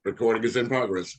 Recording is in progress.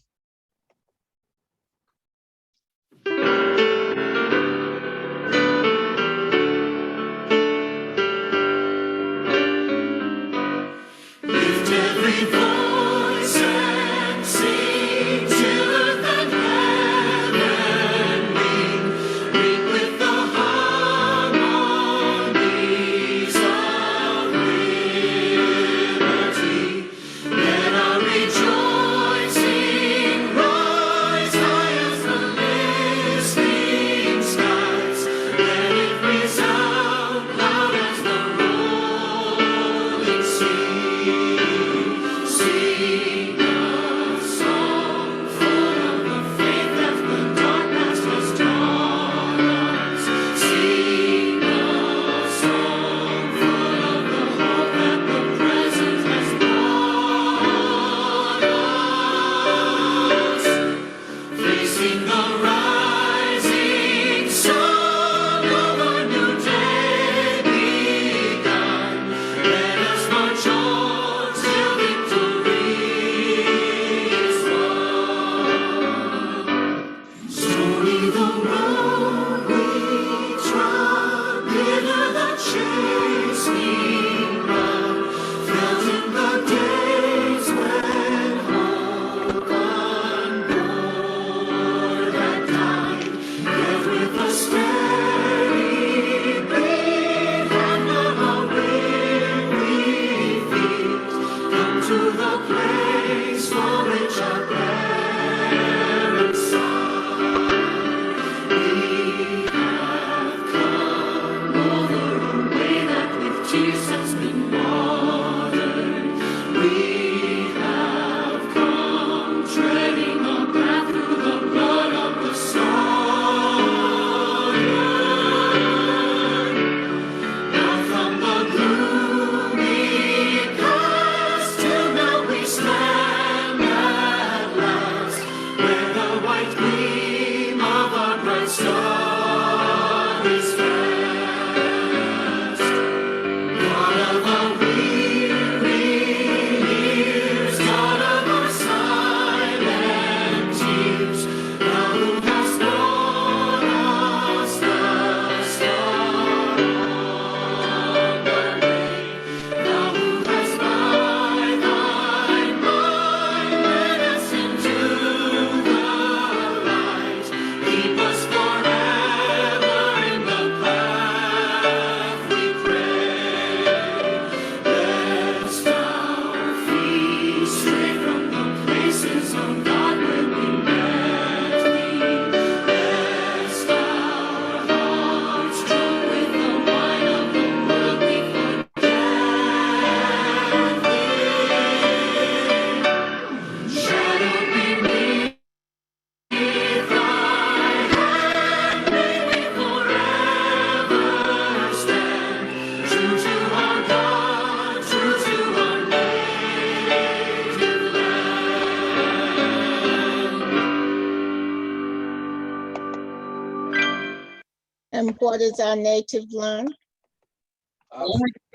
And what is our native land?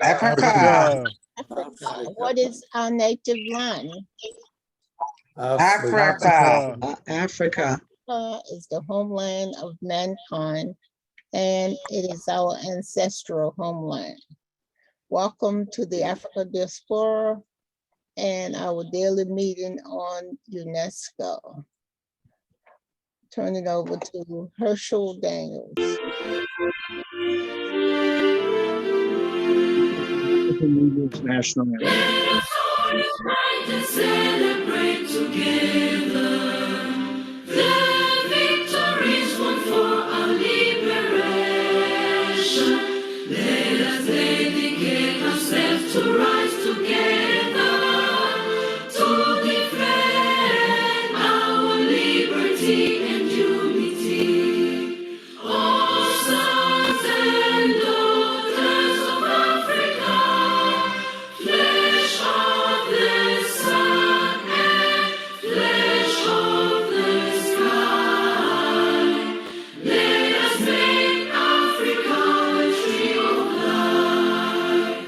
Africa. Africa. What is our native land? Africa. Africa. Africa is the homeland of mankind, and it is our ancestral homeland. Welcome to the Africa Diaspora and our daily meeting on UNESCO. Turn it over to Herschel Daniels. National anthem. To celebrate together the victories won for our liberation. Let us dedicate ourselves to rise together to defend our liberty and unity. Oh, sons and daughters of Africa, flesh of the sun and flesh of the sky, let us make Africa a tree of life.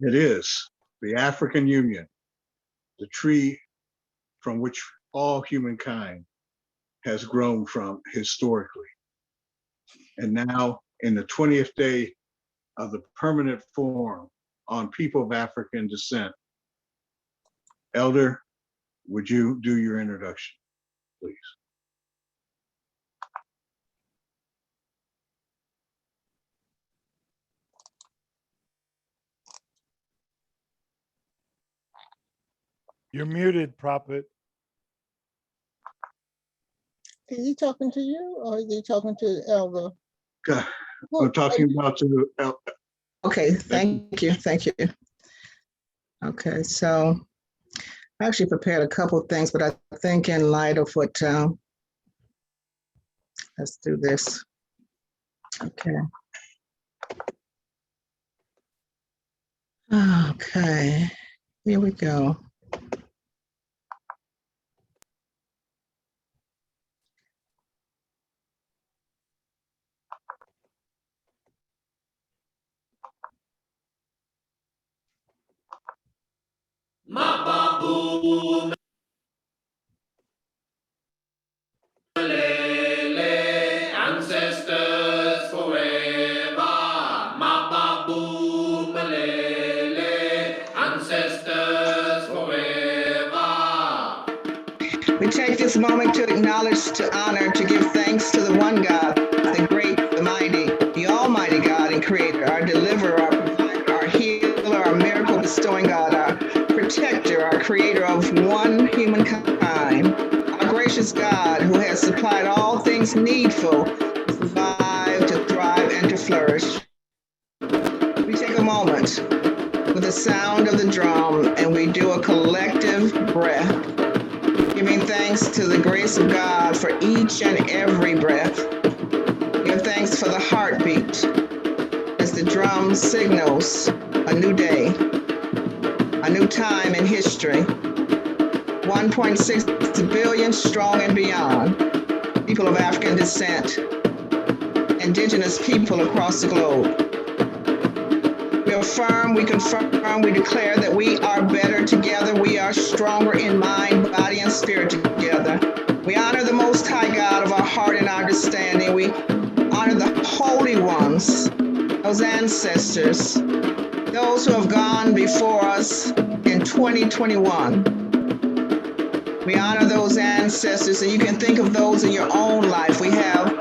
It is the African Union, the tree from which all humankind has grown from historically. And now in the 20th day of the Permanent Forum on People of African Descent, Elder, would you do your introduction, please? You're muted, Prophet. Is he talking to you or is he talking to the elder? I'm talking about to Okay, thank you. Okay, so I actually prepared a couple of things, but I think in light of what, let's do this. Okay. Okay, here we go. Mababu Malele, ancestors forever. Mababu Malele, ancestors forever. We take this moment to acknowledge, to honor, to give thanks to the one God, the great, the mighty, the almighty God and creator, our deliverer, our provider, our healer, our miracle bestowing God, our protector, our creator of one humankind, our gracious God who has supplied all things needful to survive, to thrive, and to flourish. We take a moment with the sound of the drum and we do a collective breath, giving thanks to the grace of God for each and every breath. Give thanks for the heartbeat as the drum signals a new day, a new time in history. 1.6 billion strong and beyond, people of African descent, indigenous people across the globe. We affirm, we confirm, we declare that we are better together. We are stronger in mind, body, and spirit together. We honor the Most High God of our heart and our understanding. We honor the holy ones, those ancestors, those who have gone before us in 2021. We honor those ancestors, and you can think of those in your own life. We have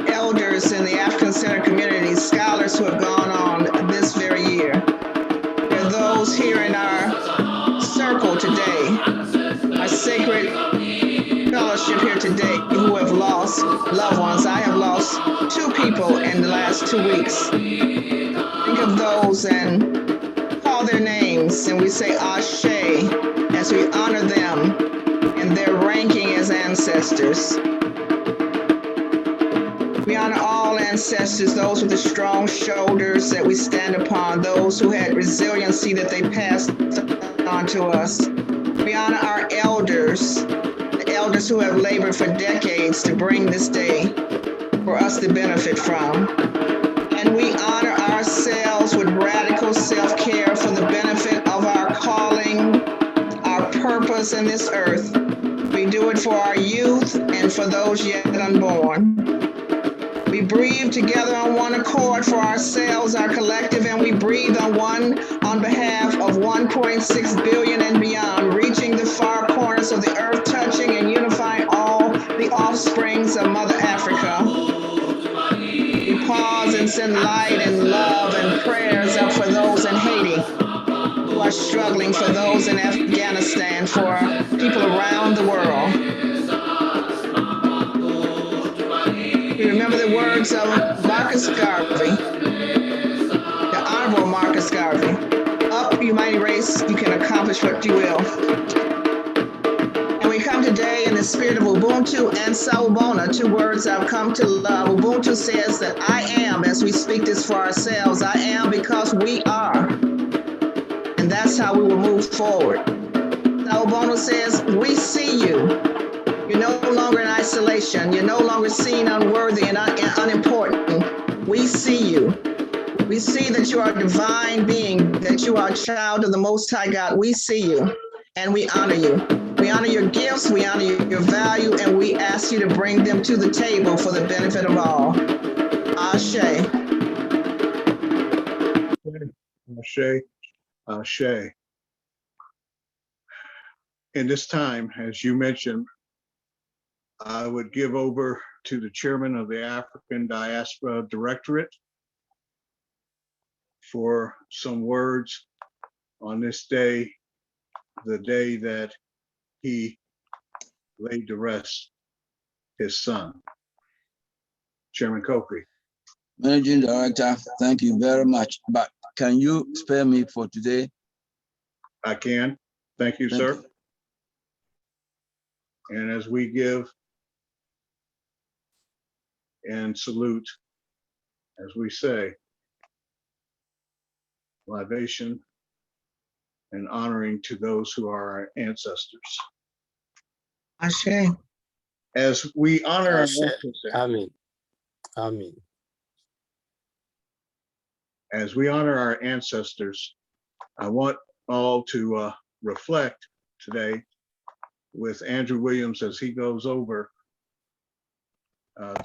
elders in the African Center community, scholars who have gone on this very year. There are those here in our circle today, our sacred fellowship here today, who have lost loved ones. I have lost 2 people in the last 2 weeks. Think of those and call their names, and we say Ashe as we honor them and their ranking as ancestors. We honor all ancestors, those with the strong shoulders that we stand upon, those who had resiliency that they passed on to us. We honor our elders, the elders who have labored for decades to bring this day for us to benefit from. And we honor ourselves with radical self-care for the benefit of our calling, our purpose in this earth. We do it for our youth and for those yet unborn. We breathe together on one accord for ourselves, our collective, and we breathe on behalf of 1.6 billion and beyond, reaching the far corners of the earth, touching and unifying all the offsprings of Mother Africa. We pause and send light and love and prayers up for those in Haiti who are struggling, for those in Afghanistan, for people around the world. We remember the words of Marcus Garvey, the Honorable Marcus Garvey. Up, you mighty race, you can accomplish what you will. And we come today in the spirit of Ubuntu and Sawubona, 2 words I've come to love. Ubuntu says that I am, as we speak this for ourselves, I am because we are. And that's how we will move forward. Sawubona says, we see you. You're no longer in isolation. You're no longer seen unworthy and unimportant. We see you. We see that you are a divine being, that you are a child of the Most High God. We see you and we honor you. We honor your gifts, we honor your value, and we ask you to bring them to the table for the benefit of all. Ashe. Ashe, Ashe. In this time, as you mentioned, I would give over to the chairman of the African Diaspora Directorate for some words on this day, the day that he laid to rest his son. Chairman Kofi. Managing Director, thank you very much. But can you spare me for today? I can. Thank you, sir. And as we give and salute, as we say, libation and honoring to those who are our ancestors. Ashe. As we honor our Ashe. ancestors, Amen. Amen. as we honor our ancestors, I want all to reflect today with Andrew Williams as he goes over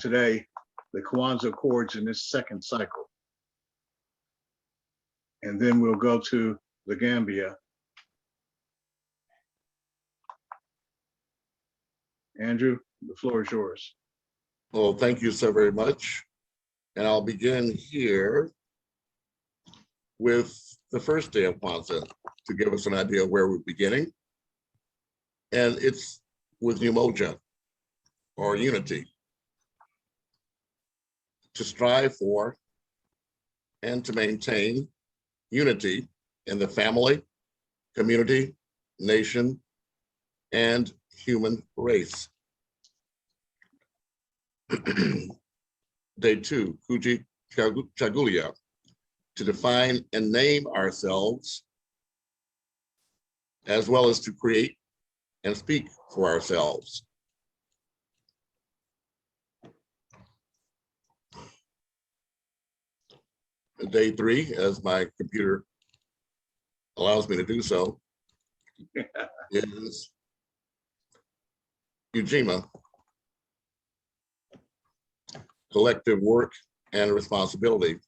today the Kwanzaa Accords in this second cycle. And then we'll go to the Gambia. Andrew, the floor is yours. Well, thank you so very much. And I'll begin here with the first day of Kwanzaa to give us an idea of where we're beginning. And it's with Umoja, or unity, to strive for and to maintain unity in the family, community, nation, and human race. Day 2, Kuji Chagulia, to define and name ourselves, as well as to create and speak for ourselves. Day 3, as my computer allows me to do so, is Ujima, collective work and responsibility.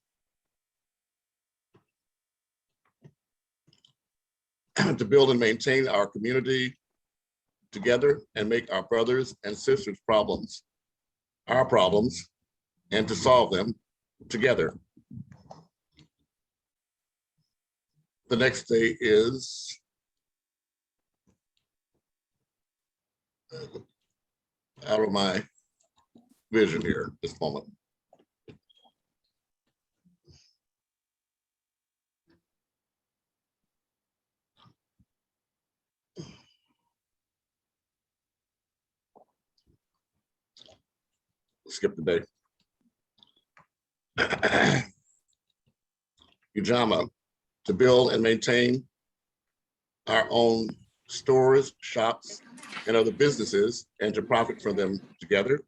To build and maintain our community together and make our brothers and sisters' problems our problems, and to solve them together. The next day is out of my vision here at this moment. Skip the day. Ujama, to build and maintain our own stores, shops, and other businesses, and to profit from them together.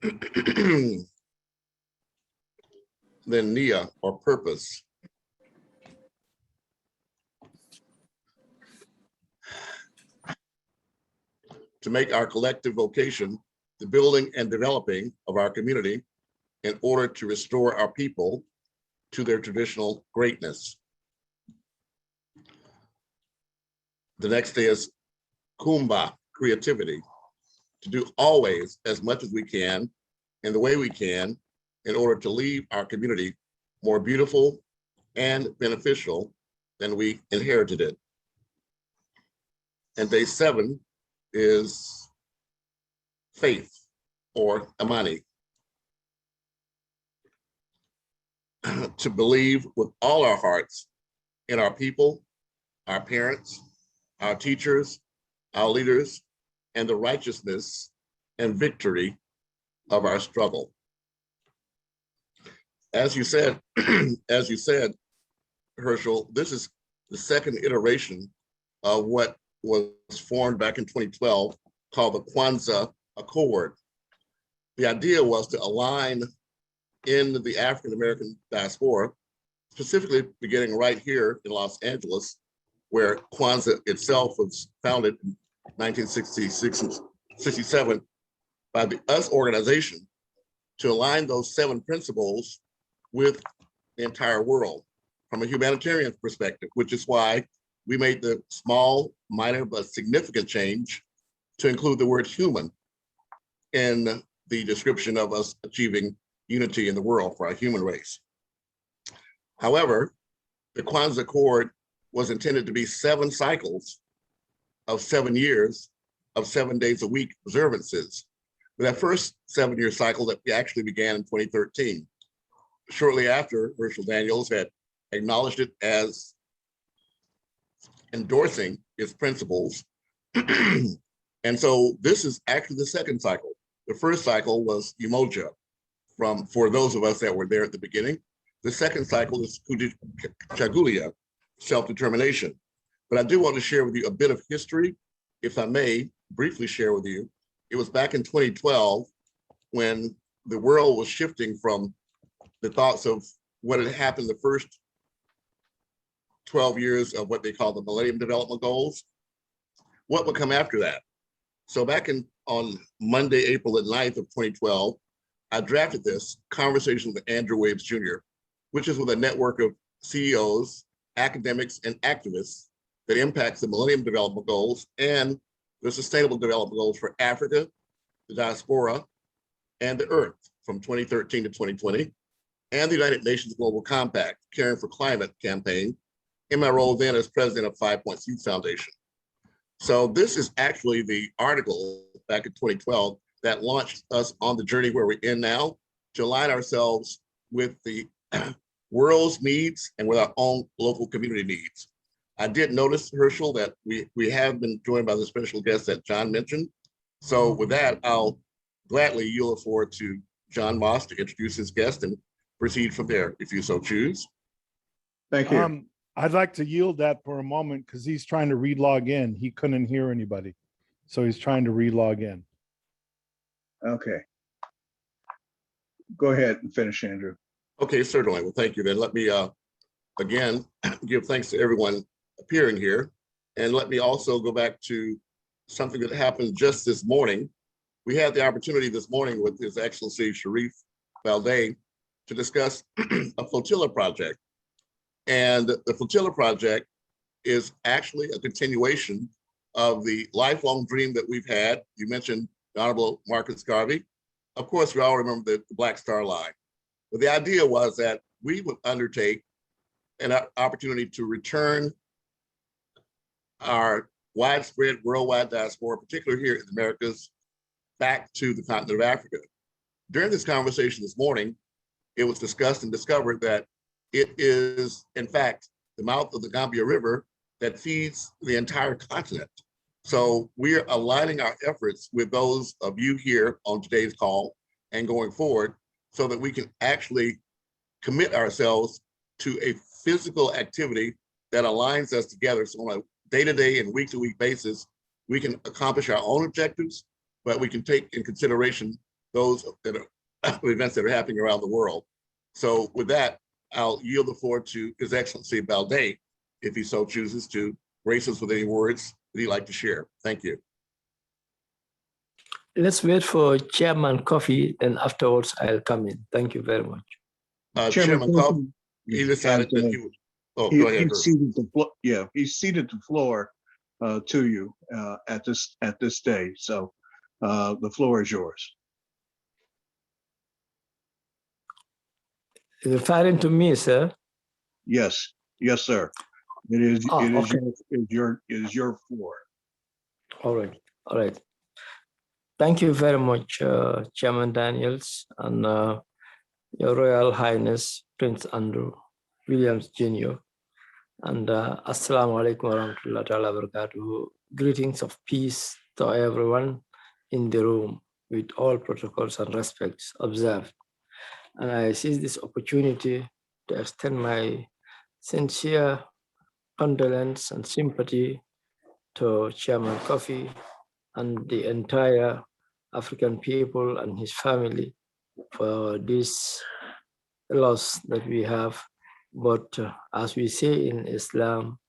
Then Nia, or purpose. To make our collective vocation the building and developing of our community in order to restore our people to their traditional greatness. The next day is Kumba, creativity, to do always as much as we can in the way we can in order to leave our community more beautiful and beneficial than we inherited it. And day 7 is faith, or Amani, to believe with all our hearts in our people, our parents, our teachers, our leaders, and the righteousness and victory of our struggle. As you said, Herschel, this is the second iteration of what was formed back in 2012 called the Kwanzaa Accord. The idea was to align in the African American diaspora, specifically beginning right here in Los Angeles, where Kwanzaa itself was founded in 1966 and 67 by the US organization to align those 7 principles with the entire world from a humanitarian perspective, which is why we made the small, minor, but significant change to include the word human in the description of us achieving unity in the world for our human race. However, the Kwanzaa Accord was intended to be 7 cycles of 7 years of 7 days a week observances. That first 7-year cycle that we actually began in 2013. Shortly after, Herschel Daniels had acknowledged it as endorsing its principles. And so this is actually the second cycle. The first cycle was Umoja, for those of us that were there at the beginning. The second cycle is Chagulia, self-determination. But I do want to share with you a bit of history, if I may briefly share with you. It was back in 2012 when the world was shifting from the thoughts of what had happened the first 12 years of what they call the Millennium Development Goals. What would come after that? So back on Monday, April the 9th of 2012, I drafted this conversation with Andrew Waves Jr., which is with a network of CEOs, academics, and activists that impacts the Millennium Development Goals and the Sustainable Development Goals for Africa, the diaspora, and the Earth from 2013 to 2020, and the United Nations Global Compact, Caring for Climate campaign, in my role then as president of 5 Points Youth Foundation. So this is actually the article back in 2012 that launched us on the journey where we're in now to align ourselves with the world's needs and with our own local community needs. I did notice, Herschel, that we have been joined by the special guest that John mentioned. So with that, I'll gladly yield the floor to John Moss to introduce his guest and proceed from there, if you so choose. Thank you. I'd like to yield that for a moment because he's trying to re-log in. He couldn't hear anybody. So he's trying to re-log in. Okay. Go ahead and finish, Andrew. Okay, certainly. Well, thank you. Then let me again give thanks to everyone appearing here. And let me also go back to something that happened just this morning. We had the opportunity this morning with His Excellency Sharif Balday to discuss a flotilla project. And the flotilla project is actually a continuation of the lifelong dream that we've had. You mentioned the Honorable Marcus Garvey. Of course, we all remember the Black Star Line. But the idea was that we would undertake an opportunity to return our widespread worldwide diaspora, particularly here in the Americas, back to the continent of Africa. During this conversation this morning, it was discussed and discovered that it is, in fact, the mouth of the Gambia River that feeds the entire continent. So we're aligning our efforts with those of you here on today's call and going forward so that we can actually commit ourselves to a physical activity that aligns us together. So on a day-to-day and week-to-week basis, we can accomplish our own objectives, but we can take in consideration those that are events that are happening around the world. So with that, I'll yield the floor to His Excellency Balday, if he so chooses to grace us with any words that he'd like to share. Thank you. Let's wait for Chairman Coffee, and afterwards I'll come in. Thank you very much. Chairman Coffey, he decided that he would. Oh, go ahead. He ceded the floor to you at this stage. So the floor is yours. Referring to me, sir? Yes, yes, sir. It is. Okay. It is your floor. All right. All right. Thank you very much, Chairman Daniels and Your Royal Highness Prince Andrew Williams Jr. And Assalamu alaikum warahmatullahi ta'ala wabarakatuh. Greetings of peace to everyone in the room with all protocols and respects observed. And I seize this opportunity to extend my sincere condolence and sympathy to Chairman Coffey and the entire African people and his family for this loss that we have. But as we say in Islam,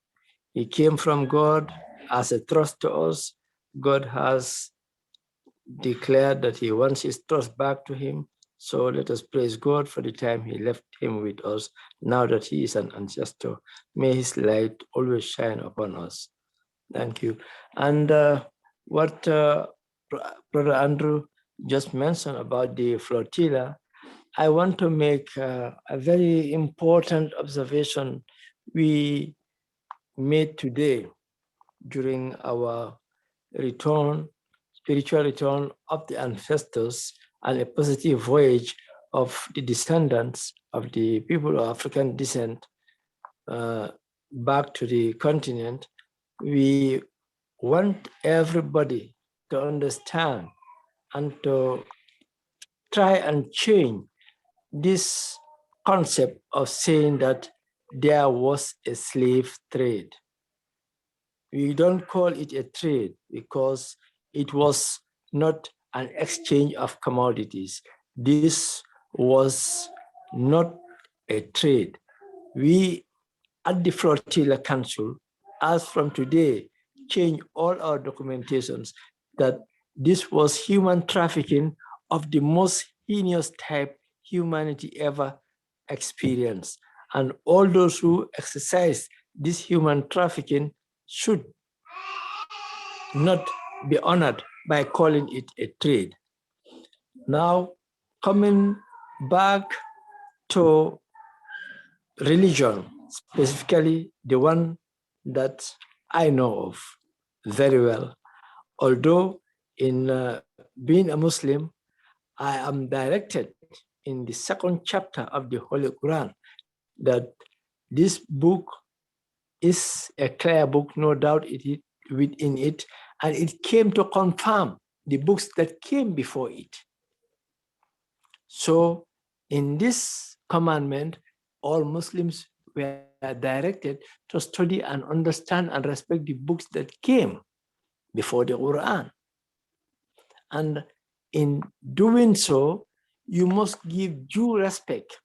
he came from God as a trust to us. God has declared that he wants his trust back to him. So let us praise God for the time he left him with us. Now that he is an ancestor, may his light always shine upon us. Thank you. And what Brother Andrew just mentioned about the flotilla, I want to make a very important observation we made today during our return, spiritual return of the ancestors and a positive voyage of the descendants of the people of African descent back to the continent. We want everybody to understand and to try and change this concept of saying that there was a slave trade. We don't call it a trade because it was not an exchange of commodities. This was not a trade. We at the Flotilla Council, as from today, change all our documentations that this was human trafficking of the most heinous type humanity ever experienced. And all those who exercise this human trafficking should not be honored by calling it a trade. Now, coming back to religion, specifically the one that I know of very well, although in being a Muslim, I am directed in the second chapter of the Holy Quran that this book is a clear book, no doubt within it, and it came to confirm the books that came before it. So in this commandment, all Muslims were directed to study and understand and respect the books that came before the Quran. And in doing so, you must give due respect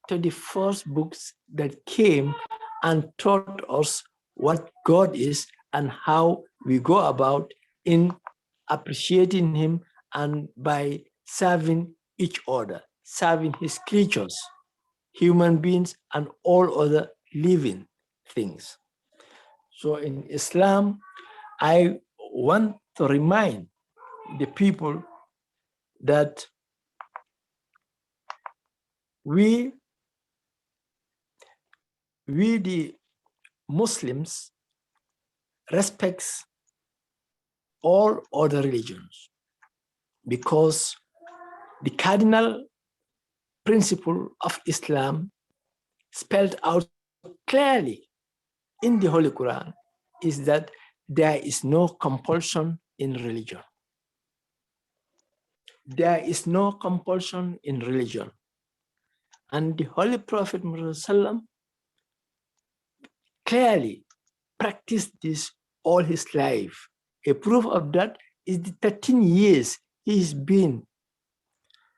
to the first books that came and taught us what God is and how we go about in appreciating him and by serving each other, serving his creatures, human beings and all other living things. So in Islam, I want to remind the people that we the Muslims respects all other religions because the cardinal principle of Islam spelled out clearly in the Holy Quran is that there is no compulsion in religion. There is no compulsion in religion. And the Holy Prophet Muhammad clearly practiced this all his life. A proof of that is the 13 years he's been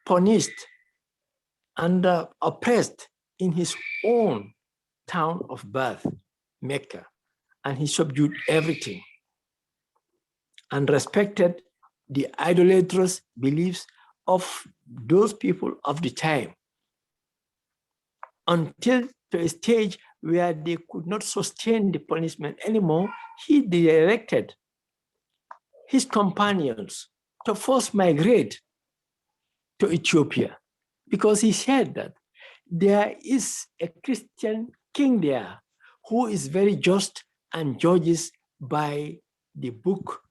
punished and oppressed in his own town of birth, Mecca, and he subdued everything and respected the idolatrous beliefs of those people of the time until to a stage where they could not sustain the punishment anymore. He directed his companions to first migrate to Ethiopia because he said that there is a Christian king there who is very just and judges by the book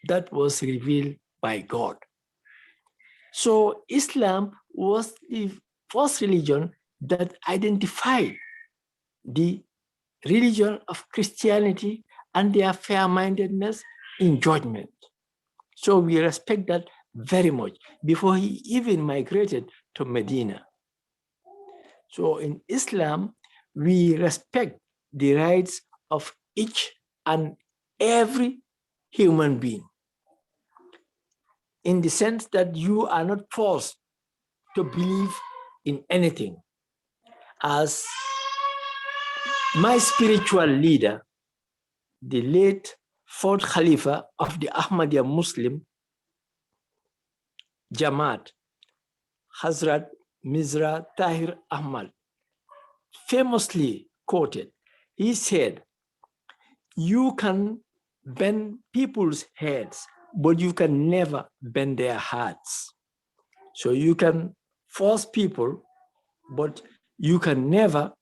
that was revealed by God. So Islam was the first religion that identified the religion of Christianity and their fair-mindedness in judgment. So we respect that very much before he even migrated to Medina. So in Islam, we respect the rights of each and every human being in the sense that you are not forced to believe in anything. as my spiritual leader, the late fourth Khalifa of the Ahmadiyya Muslim Jamaat, Hazrat Mirza Tahir Ahmad, famously quoted. He said, "You can bend people's heads, but you can never bend their hearts." So you can force people, but you can never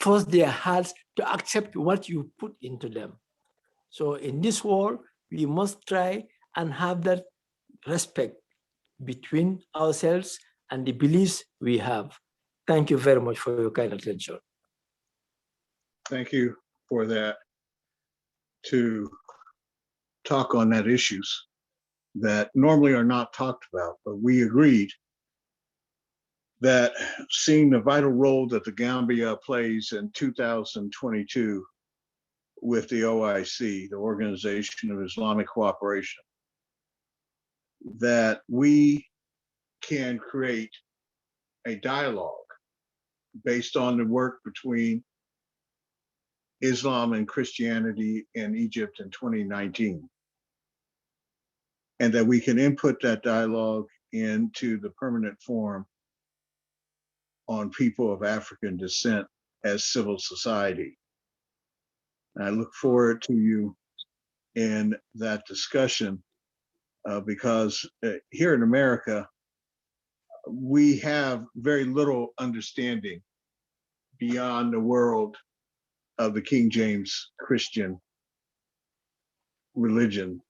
force their hearts to accept what you put into them. So in this world, we must try and have that respect between ourselves and the beliefs we have. Thank you very much for your kind attention. Thank you for that, to talk on that issues that normally are not talked about, but we agreed that seeing the vital role that the Gambia plays in 2022 with the OIC, the Organization of Islamic Cooperation, that we can create a dialogue based on the work between Islam and Christianity in Egypt in 2019. And that we can input that dialogue into the permanent forum on people of African descent as civil society. And I look forward to you in that discussion because here in America, we have very little understanding beyond the world of the King James Christian religion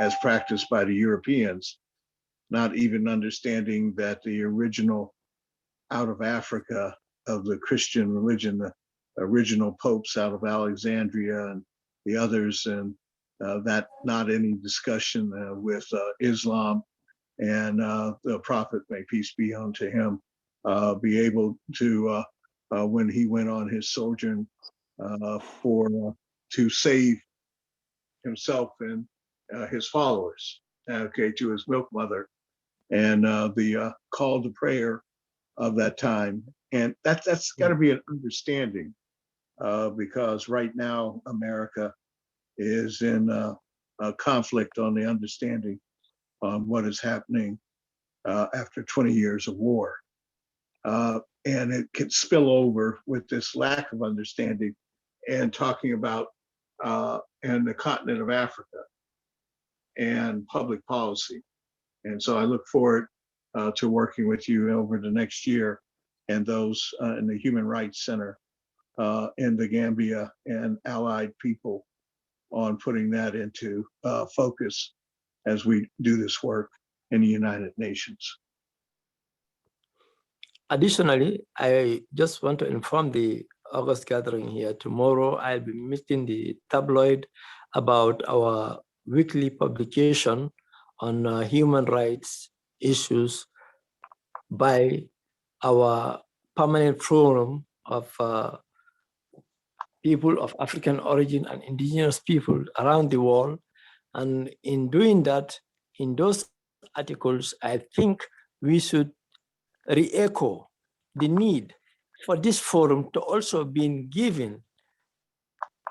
as practiced by the Europeans, not even understanding that the original out of Africa of the Christian religion, the original popes out of Alexandria and the others, and that not any discussion with Islam and the prophet, may peace be unto him, be able to, when he went on his sojourn to save himself and his followers, okay, to his milk mother, and the call to prayer of that time. And that's got to be an understanding because right now America is in a conflict on the understanding on what is happening after 20 years of war. And it can spill over with this lack of understanding and talking about and the continent of Africa and public policy. And so I look forward to working with you over the next year and those in the Human Rights Center in the Gambia and allied people on putting that into focus as we do this work in the United Nations. Additionally, I just want to inform the August gathering here. Tomorrow, I'll be meeting the tabloid about our weekly publication on human rights issues by our permanent forum of people of African origin and indigenous people around the world. And in doing that, in those articles, I think we should re-echo the need for this forum to also be given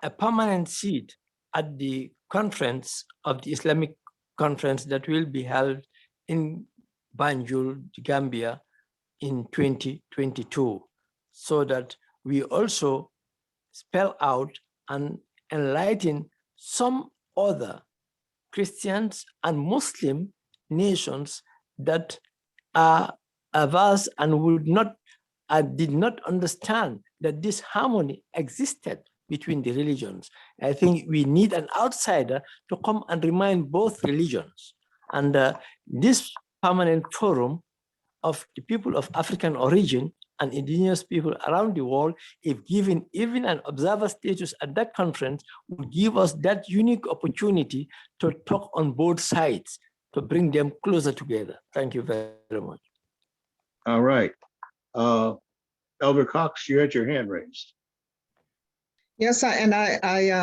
a permanent seat at the conference of the Islamic conference that will be held in Banjul, Gambia in 2022, so that we also spell out and enlighten some other Christians and Muslim nations that are averse and would not did not understand that this harmony existed between the religions. I think we need an outsider to come and remind both religions. And this permanent forum of the people of African origin and indigenous people around the world, if given even an observer status at that conference, would give us that unique opportunity to talk on both sides, to bring them closer together. Thank you very much. All right. Elder Cox, you had your hand raised. Yes, I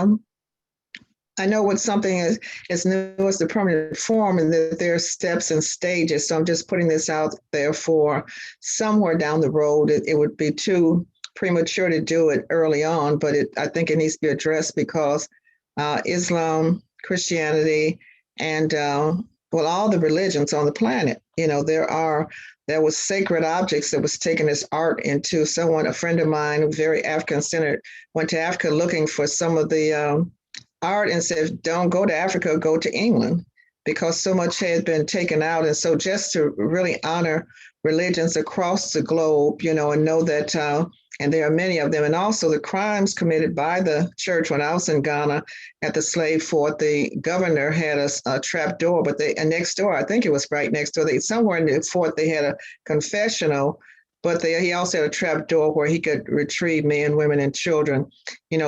I know what something is as new as the permanent form, and that there are steps and stages. So I'm just putting this out there for somewhere down the road. It would be too premature to do it early on, but I think it needs to be addressed because Islam, Christianity, and well, all the religions on the planet, there was sacred objects that was taken as art into a friend of mine, who's very African-centered, went to Africa looking for some of the art and said, don't go to Africa, go to England, because so much had been taken out. And so just to really honor religions across the globe, and know that, and there are many of them, and also the crimes committed by the church. When I was in Ghana at the slave fort, the governor had a trap door, but next door, I think it was right next door, somewhere in the fort, they had a confessional, but he also had a trap door where he could retrieve men, women, and children.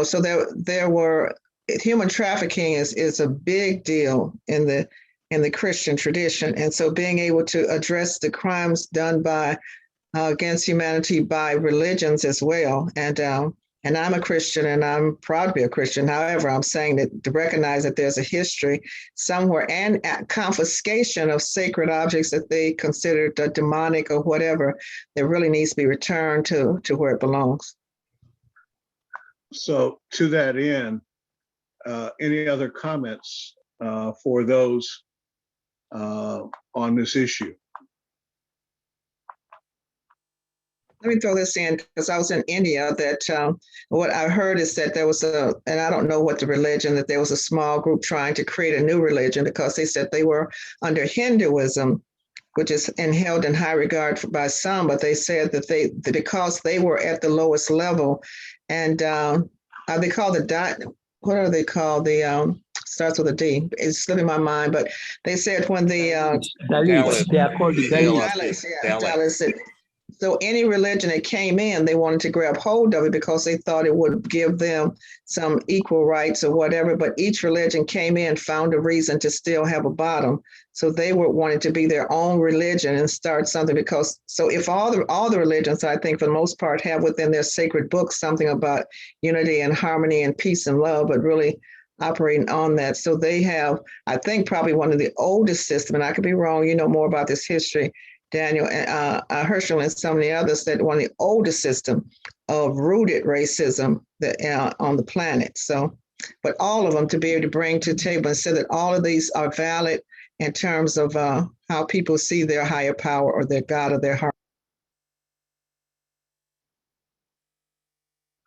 So there were human trafficking is a big deal in the Christian tradition, and so being able to address the crimes done by against humanity by religions as well. And I'm a Christian, and I'm proud to be a Christian. However, I'm saying that to recognize that there's a history somewhere and confiscation of sacred objects that they considered demonic or whatever, that really needs to be returned to where it belongs. So to that end, any other comments for those on this issue? Let me throw this in, because I was in India, that what I heard is that there was and I don't know what the religion, that there was a small group trying to create a new religion, because they said they were under Hinduism, which is held in high regard by some, but they said that because they were at the lowest level, and they call what are they called? Starts with a D. It's slipping my mind, but they said when the Dalits, they are called the Dalits. Dalits. So any religion that came in, they wanted to grab hold of it because they thought it would give them some equal rights or whatever. But each religion came in, found a reason to still have a bottom. So they were wanting to be their own religion and start something, because if all the religions, I think for the most part, have within their sacred books something about unity and harmony and peace and love, but really operating on that. So they have, I think, probably one of the oldest systems, and I could be wrong, you know more about this history, Daniel, Herschel, and some of the others, that one of the oldest system of rooted racism that on the planet. So, but all of them to be able to bring to the table and say that all of these are valid in terms of how people see their higher power or their God or their heart.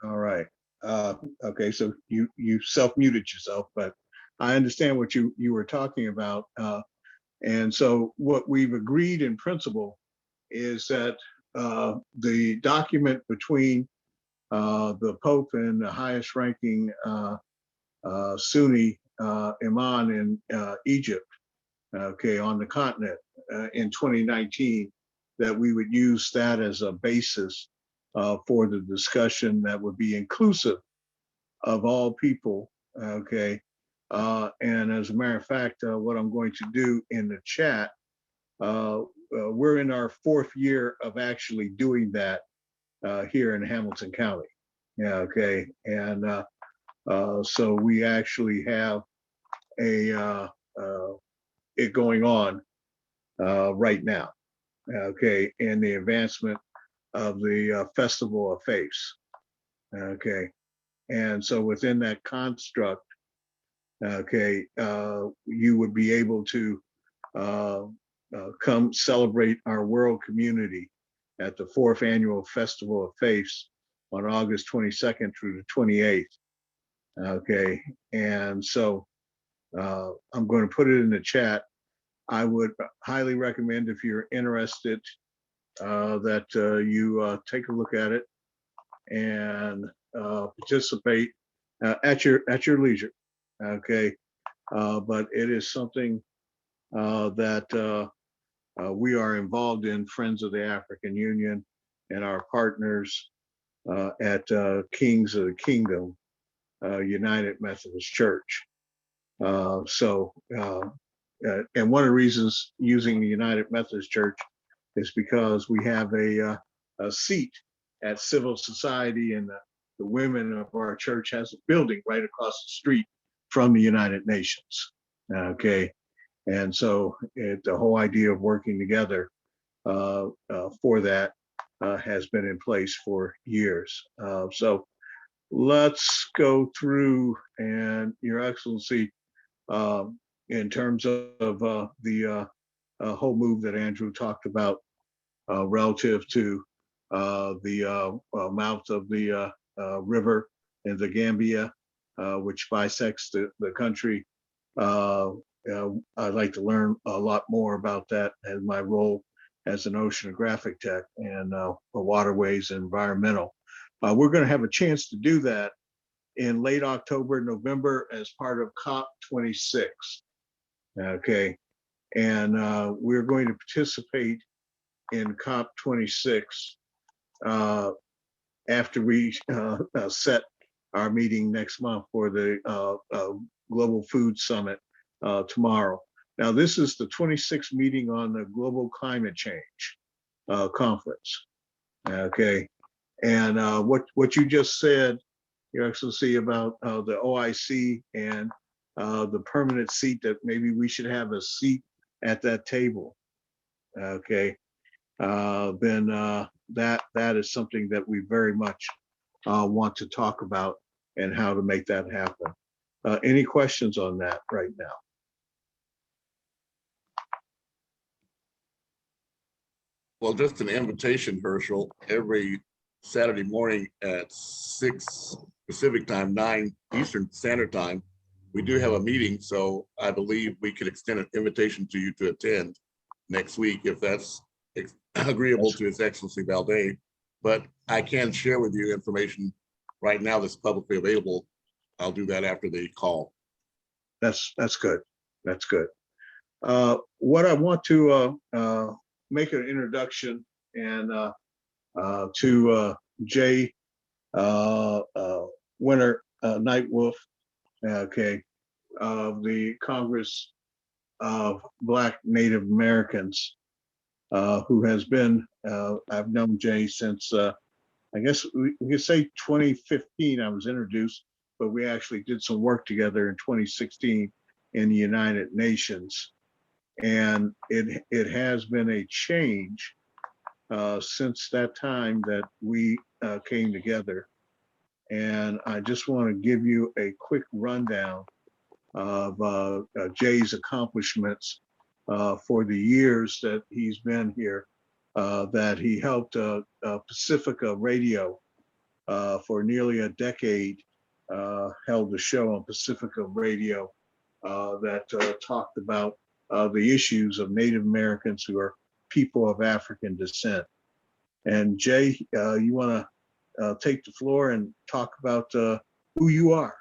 All right. Okay, so you self-muted yourself, but I understand what you were talking about. And so what we've agreed in principle is that the document between the Pope and the highest ranking Sunni imam in Egypt, okay, on the continent in 2019, that we would use that as a basis for the discussion that would be inclusive of all people, okay? And as a matter of fact, what I'm going to do in the chat, we're in our 4th year of actually doing that here in Hamilton County. Yeah, okay. And so we actually have it going on right now, okay, in the advancement of the Festival of Faiths, okay. And so within that construct, okay, you would be able to come celebrate our world community at the 4th annual Festival of Faiths on August 22nd through the 28th. Okay, and so I'm going to put it in the chat. I would highly recommend, if you're interested, that you take a look at it and participate at your leisure. Okay, but it is something that we are involved in, Friends of the African Union and our partners at Kings of the Kingdom, United Methodist Church. And one of the reasons using the United Methodist Church is because we have a seat at civil society, and the women of our church has a building right across the street from the United Nations. Okay, and so the whole idea of working together for that has been in place for years. So let's go through, and Your Excellency, in terms of the whole move that Andrew talked about relative to the mouth of the river in the Gambia, which bisects the country. I'd like to learn a lot more about that as my role as an oceanographic tech and waterways and environmental. We're going to have a chance to do that in late October, November as part of COP26. Okay, and we're going to participate in COP26 after we set our meeting next month for the Global Food Summit tomorrow. Now, this is the 26th meeting on the Global Climate Change Conference. Okay, and what you just said, Your Excellency, about the OIC and the permanent seat, that maybe we should have a seat at that table. Okay, then that is something that we very much want to talk about and how to make that happen. Any questions on that right now? Well, just an invitation, Herschel, every Saturday morning at 6 Pacific time, 9 Eastern Standard Time, we do have a meeting. So I believe we could extend an invitation to you to attend next week if that's agreeable to His Excellency Valde. But I can share with you information right now that's publicly available. I'll do that after the call. That's good. That's good. What I want to make an introduction and to Jay Winter Nightwolf, okay, of the Congress of Black Native Americans, who has been, I've known Jay since, I guess we could say 2015, I was introduced, but we actually did some work together in 2016 in the United Nations. And it has been a change since that time that we came together. And I just want to give you a quick rundown of Jay's accomplishments for the years that he's been here, that he helped Pacifica Radio for nearly a decade, held a show on Pacifica Radio that talked about the issues of Native Americans who are people of African descent. And Jay, you want to take the floor and talk about who you are?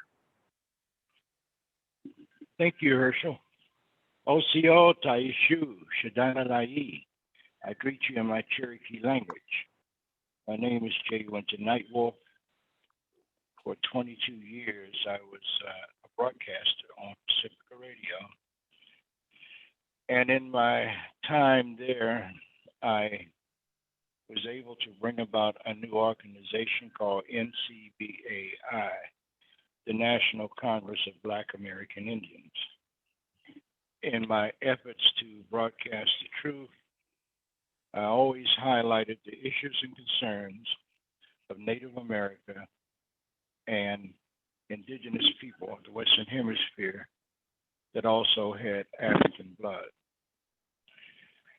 Thank you, Herschel. Osio Taishu Shadana Lai. I greet you in my Cherokee language. My name is Jay Winter Nightwolf. For 22 years, I was a broadcaster on Pacifica Radio. And in my time there, I was able to bring about a new organization called NCBAI, the National Congress of Black American Indians. In my efforts to broadcast the truth, I always highlighted the issues and concerns of Native America and indigenous people of the Western Hemisphere that also had African blood.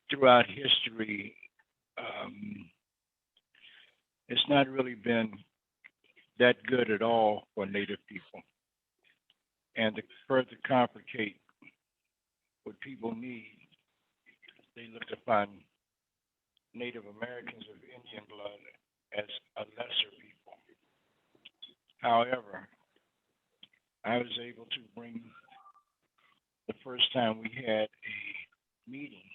Throughout history, it's not really been that good at all for Native people. And to further complicate what people need, they look upon Native Americans of Indian blood as a lesser people. However, I was able to bring, the first time we had a meeting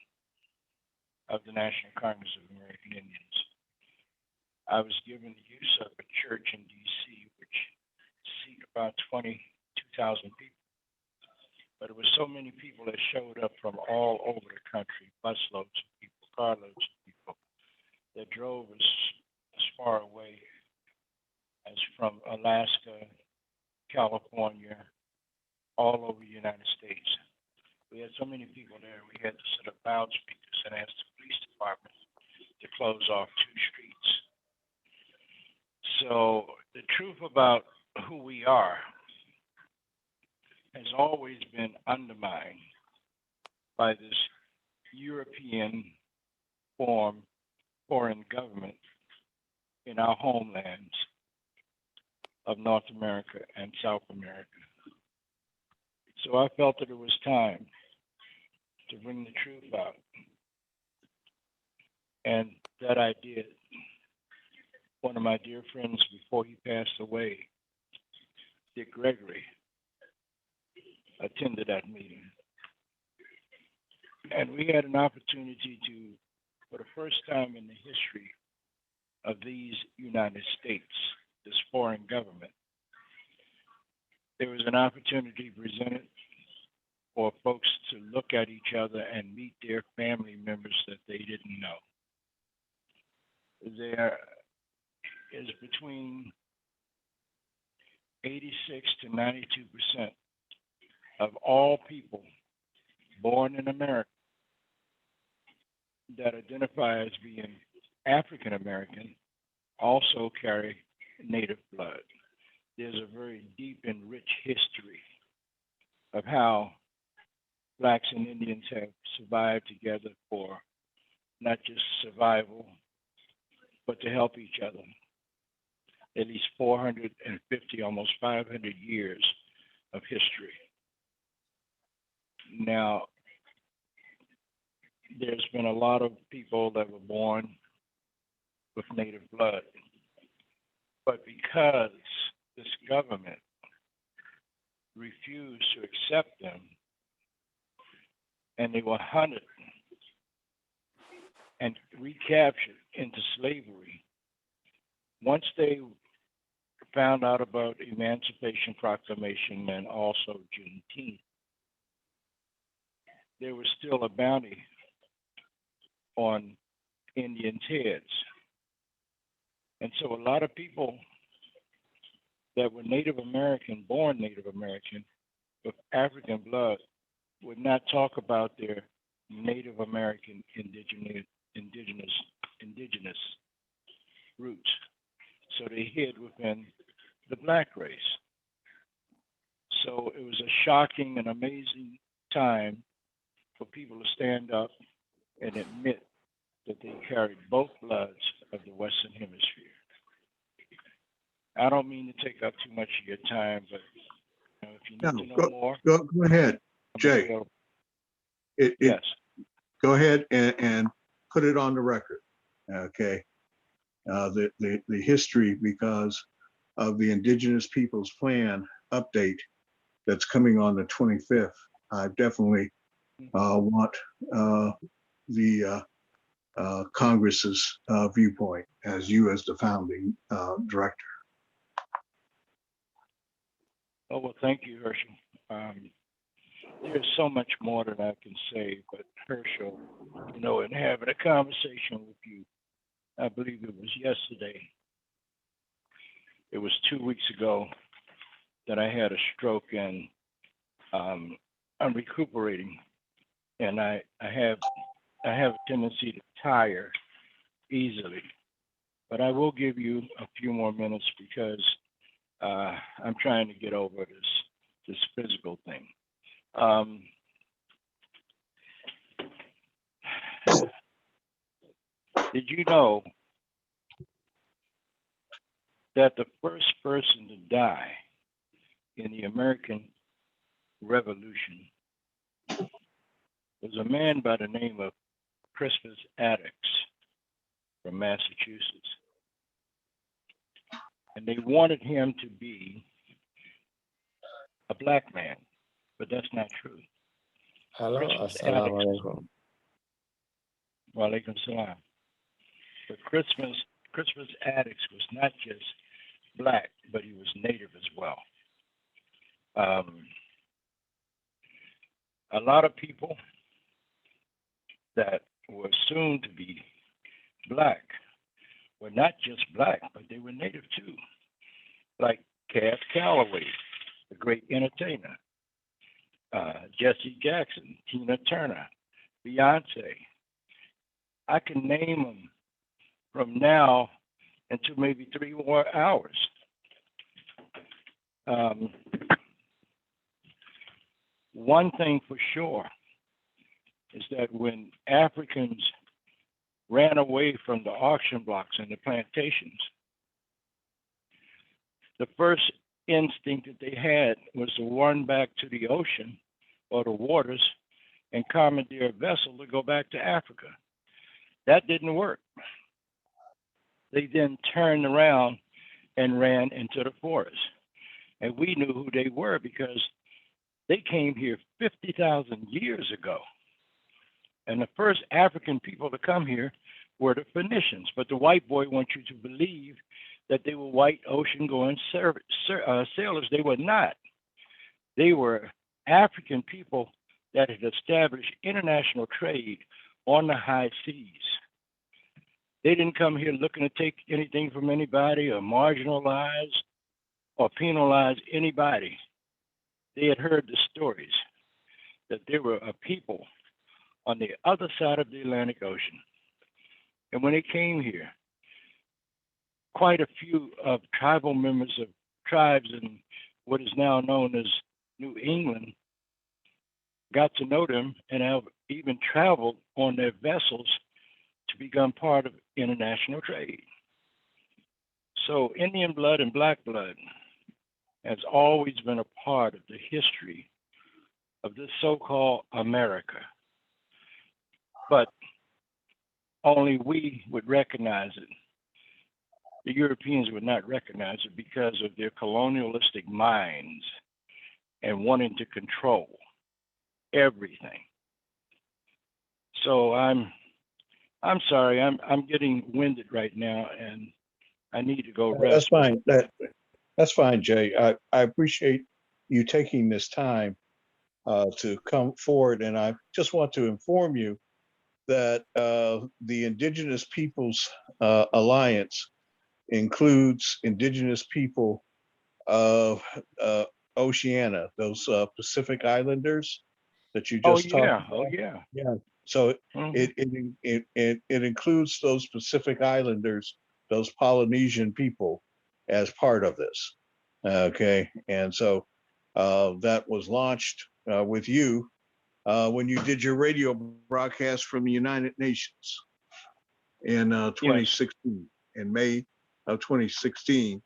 of the National Congress of American Indians, I was given the use of a church in DC, which seat about 22,000 people. But it was so many people that showed up from all over the country, busloads of people, carloads of people, that drove as far away as from Alaska, California, all over the United States. We had so many people there, we had to set up loudspeakers and ask the police department to close off 2 streets. So the truth about who we are has always been undermined by this European foreign government in our homelands of North America and South America. So I felt that it was time to bring the truth out. And that I did. One of my dear friends before he passed away, Dick Gregory, attended that meeting. And we had an opportunity to, for the first time in the history of these United States, this foreign government, there was an opportunity presented for folks to look at each other and meet their family members that they didn't know. There is between 86 to 92% of all people born in America that identify as being African American also carry native blood. There's a very deep and rich history of how Blacks and Indians have survived together for not just survival, but to help each other. At least 450, almost 500 years of history. Now, there's been a lot of people that were born with native blood, but because this government refused to accept them, and they were hunted and recaptured into slavery, once they found out about Emancipation Proclamation and also Juneteenth, there was still a bounty on Indians' heads. And so a lot of people that were Native American, born Native American, with African blood, would not talk about their Native American indigenous roots. So they hid within the Black race. So it was a shocking and amazing time for people to stand up and admit that they carried both bloods of the Western Hemisphere. I don't mean to take up too much of your time, but if you need to know more, go ahead, Jay. Yes. Go ahead and put it on the record. Okay. The history, because of the Indigenous Peoples Plan update that's coming on the 25th. I definitely want the Congress's viewpoint as you as the founding director. Oh, well, thank you, Herschel. There's so much more that I can say, but Herschel, in having a conversation with you, I believe it was yesterday. It was 2 weeks ago that I had a stroke, and I'm recuperating, and I have a tendency to tire easily. But I will give you a few more minutes because I'm trying to get over this physical thing. Did you know that the first person to die in the American Revolution was a man by the name of Crispus Attucks from Massachusetts? And they wanted him to be a Black man, but that's not true. Hello, assalamu alaikum. Wa alaikum salam. But Crispus Attucks was not just Black, but he was Native as well. A lot of people that were soon to be Black were not just Black, but they were Native too. Like Cab Calloway, the great entertainer. Jesse Jackson, Tina Turner, Beyonce. I can name them from now until maybe 3 more hours. One thing for sure is that when Africans ran away from the auction blocks and the plantations, the first instinct that they had was to run back to the ocean or the waters and commandeer a vessel to go back to Africa. That didn't work. They then turned around and ran into the forest. And we knew who they were because they came here 50,000 years ago. And the first African people to come here were the Phoenicians. But the white boy wants you to believe that they were white ocean-going sailors. They were not. They were African people that had established international trade on the high seas. They didn't come here looking to take anything from anybody or marginalize or penalize anybody. They had heard the stories that there were a people on the other side of the Atlantic Ocean. And when they came here, quite a few of tribal members of tribes in what is now known as New England got to know them and have even traveled on their vessels to become part of international trade. So Indian blood and black blood has always been a part of the history of this so-called America. But only we would recognize it. The Europeans would not recognize it because of their colonialistic minds and wanting to control everything. So I'm sorry, I'm getting winded right now and I need to go rest. That's fine. That's fine, Jay. I appreciate you taking this time to come forward, and I just want to inform you that the Indigenous Peoples Alliance includes Indigenous people of Oceania, those Pacific Islanders that you just talked about. Oh yeah. Yeah. So it includes those Pacific Islanders, those Polynesian people, as part of this. Okay, and so that was launched with you when you did your radio broadcast from the United Nations in 2016, in May of 2016.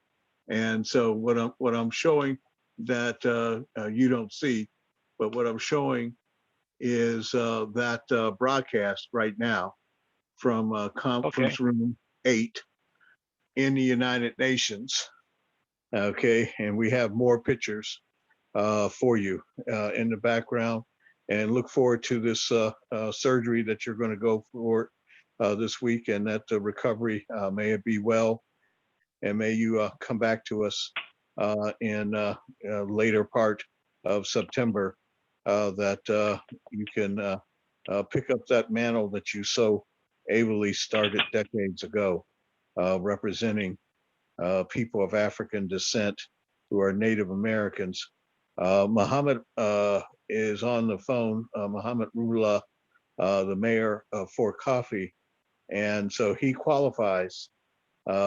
And so what I'm showing that you don't see, but what I'm showing is that broadcast right now from conference room 8 in the United Nations. Okay, and we have more pictures for you in the background, and look forward to this surgery that you're going to go for this week, and that the recovery may it be well, and may you come back to us in later part of September, that you can pick up that mantle that you so ably started decades ago, representing people of African descent who are Native Americans. Muhammad is on the phone, Muhammad Rula, the mayor of Fort Coffee, and so he qualifies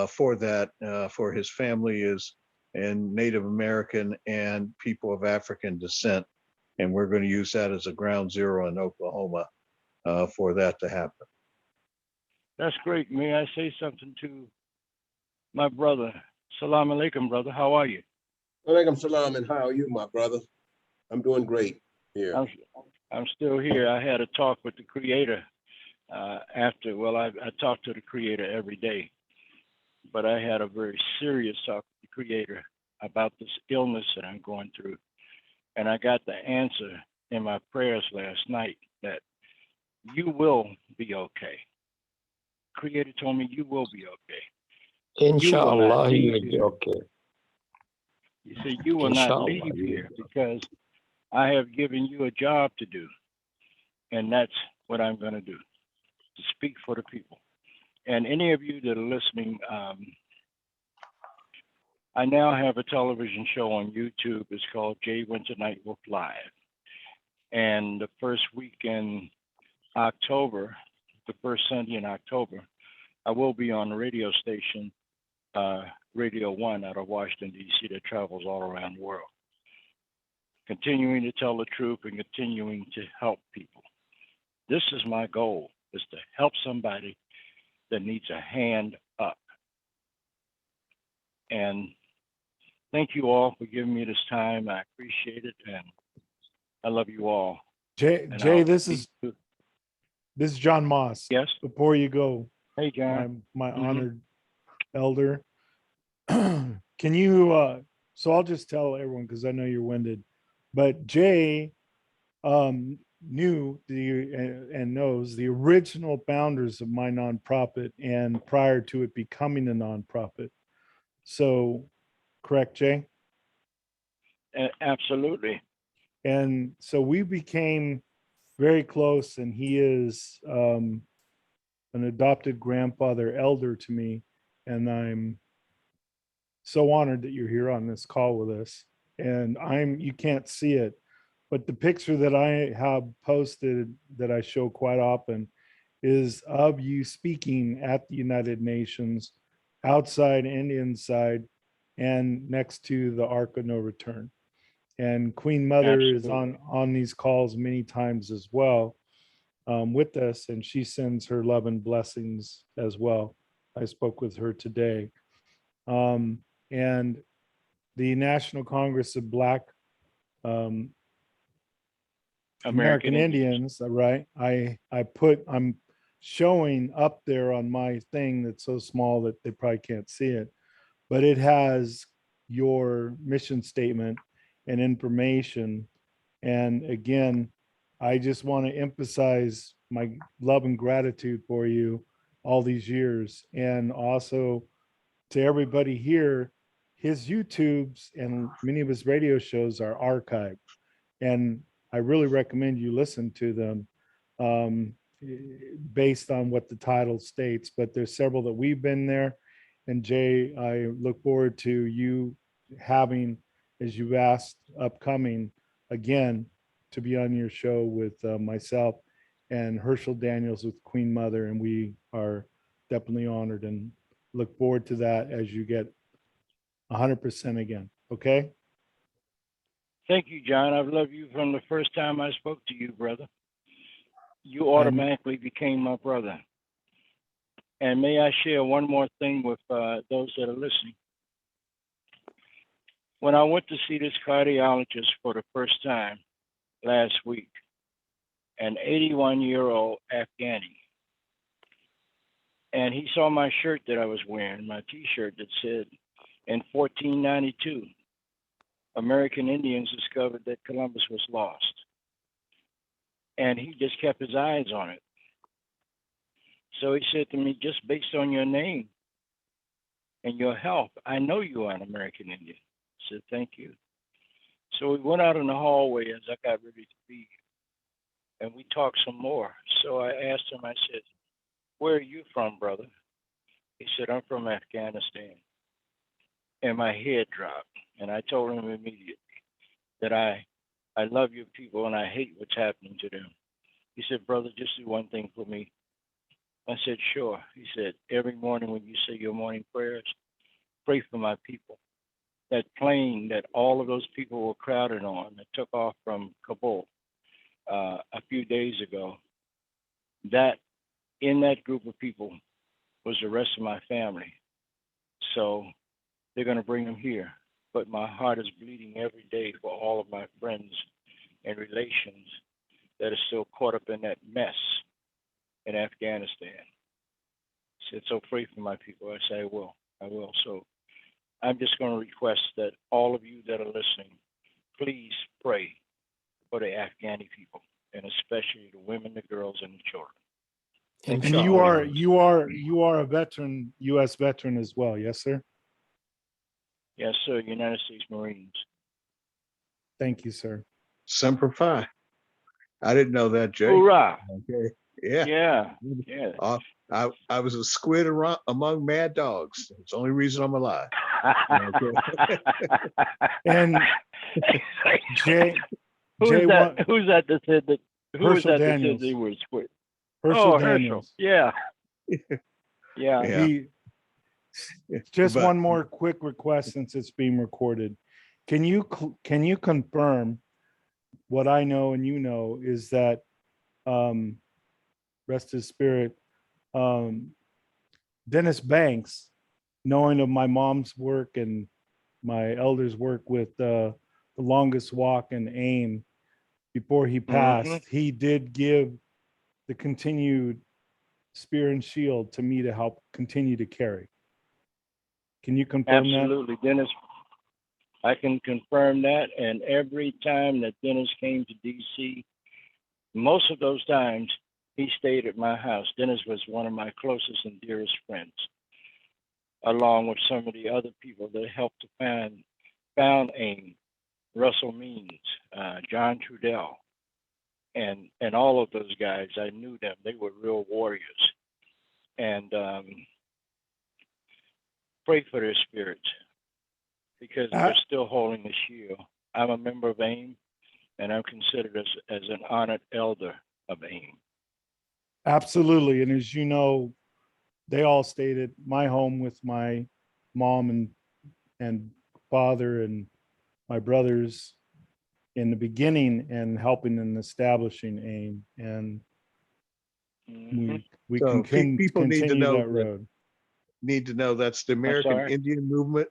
for that, for his family is in Native American and people of African descent, and we're going to use that as a ground zero in Oklahoma for that to happen. That's great. May I say something to my brother? Salam alaikum, brother. How are you? Alaikum salam, and how are you, my brother? I'm doing great here. I'm still here. I had a talk with the creator after, well, I talk to the creator every day, but I had a very serious talk with the creator about this illness that I'm going through. And I got the answer in my prayers last night that you will be okay. Creator told me you will be okay. Inshallah, he will be okay. You see, you will not leave here because I have given you a job to do. And that's what I'm going to do, to speak for the people. And any of you that are listening, I now have a television show on YouTube. It's called Jay Winter Night Wolf Live. And the first week in October, the first Sunday in October, I will be on the radio station, Radio 1 out of Washington, D.C. that travels all around the world, continuing to tell the truth and continuing to help people. This is my goal, is to help somebody that needs a hand up. And thank you all for giving me this time. I appreciate it, and I love you all. Jay, this is John Moss. Yes. Before you go, Hey, John. my honored elder, can you? So I'll just tell everyone because I know you're winded, but Jay knew and knows the original founders of my nonprofit, and prior to it becoming a nonprofit. So, correct, Jay? Absolutely. And so we became very close, and he is an adopted grandfather elder to me, and I'm so honored that you're here on this call with us. And you can't see it, but the picture that I have posted that I show quite often is of you speaking at the United Nations, outside and inside, and next to the Ark of No Return. And Queen Mother is on these calls many times as well with us, and she sends her love and blessings as well. I spoke with her today. And the National Congress of Black American Indians, right? I'm showing up there on my thing that's so small that they probably can't see it, but it has your mission statement and information. And again, I just want to emphasize my love and gratitude for you all these years. And also to everybody here, his YouTubes and many of his radio shows are archived. And I really recommend you listen to them based on what the title states, but there's several that we've been there. And Jay, I look forward to you having, as you've asked, upcoming again to be on your show with myself and Herschel Daniels with Queen Mother. And we are definitely honored and look forward to that as you get 100% again. Okay. Thank you, John. I've loved you from the first time I spoke to you, brother. You automatically became my brother. And may I share one more thing with those that are listening? When I went to see this cardiologist for the first time last week, an 81-year-old Afghani, and he saw my shirt that I was wearing, my T-shirt that said, in 1492, American Indians discovered that Columbus was lost. And he just kept his eyes on it. So he said to me, just based on your name and your health, I know you are an American Indian. I said, thank you. So we went out in the hallway as I got ready to leave, and we talked some more. So I asked him, I said, where are you from, brother? He said, I'm from Afghanistan. And my head dropped. And I told him immediately that I love your people and I hate what's happening to them. He said, brother, just do one thing for me. I said, sure. He said, every morning when you say your morning prayers, pray for my people. That plane that all of those people were crowded on that took off from Kabul a few days ago, that in that group of people was the rest of my family. So they're going to bring them here. But my heart is bleeding every day for all of my friends and relations that are still caught up in that mess in Afghanistan. He said, so pray for my people. I said, I will. So I'm just going to request that all of you that are listening, please pray for the Afghani people, and especially the women, the girls, and the children. And you are a veteran, U.S. veteran as well, yes, sir? Yes, sir. United States Marines. Thank you, sir. Semper Fi. I didn't know that, Jay. Hoorah! Okay. Yeah. Yeah. I was a squid among mad dogs. It's the only reason I'm alive. Okay. And Jay, one, Who's that that said that? Who was Herschel that that Daniels. said they were split? Herschel Oh, Daniels. Herschel. Yeah. Yeah. Yeah. He, just But- one more quick request since it's being recorded. Can you confirm what I know and you know is that, rest his spirit, Dennis Banks, knowing of my mom's work and my elders' work with the Longest Walk and AIM, before he passed, he did give the continued spear and shield to me to help continue to carry. Can you confirm that? Absolutely, Dennis. I can confirm that. And every time that Dennis came to DC, most of those times he stayed at my house. Dennis was one of my closest and dearest friends, along with some of the other people that helped to found AIM, Russell Means, John Trudell, and all of those guys. I knew them. They were real warriors. And pray for their spirits, because they're still holding the shield. I'm a member of AIM, and I'm considered as an honored elder of AIM. Absolutely. And as you know, they all stayed at my home with my mom and father and my brothers in the beginning and helping in establishing AIM. And we So can people need to continue know that road. Need to know that's the American sorry? Indian movement.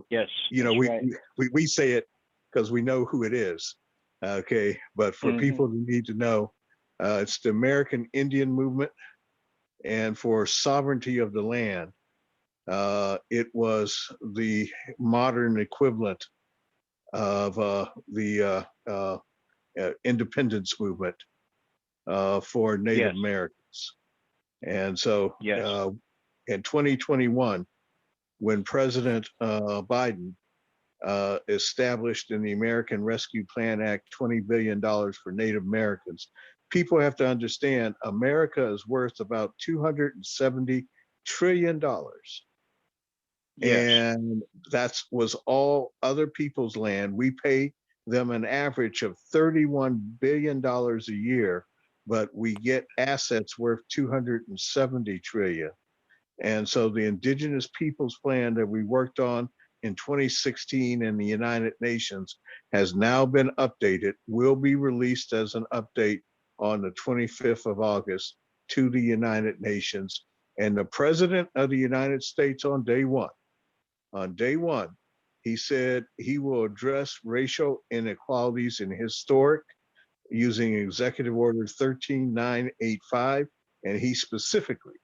Yes, You know, that's right. we say it because we know who it is. Okay, but for people who need to know, it's the American Indian movement, and for sovereignty of the land, it was the modern equivalent of the independence movement for Native Americans. And so in 2021, when President Biden established in the American Rescue Plan Act $20 billion for Native Americans, people have to understand America is worth about $270 trillion. And that was all other people's land. We pay them an average of $31 billion a year, but we get assets worth 270 trillion. And so the Indigenous Peoples Plan that we worked on in 2016 in the United Nations has now been updated, will be released as an update on the 25th of August to the United Nations. And the President of the United States on day one, he said he will address racial inequalities in historic using Executive Order 13985, and he specifically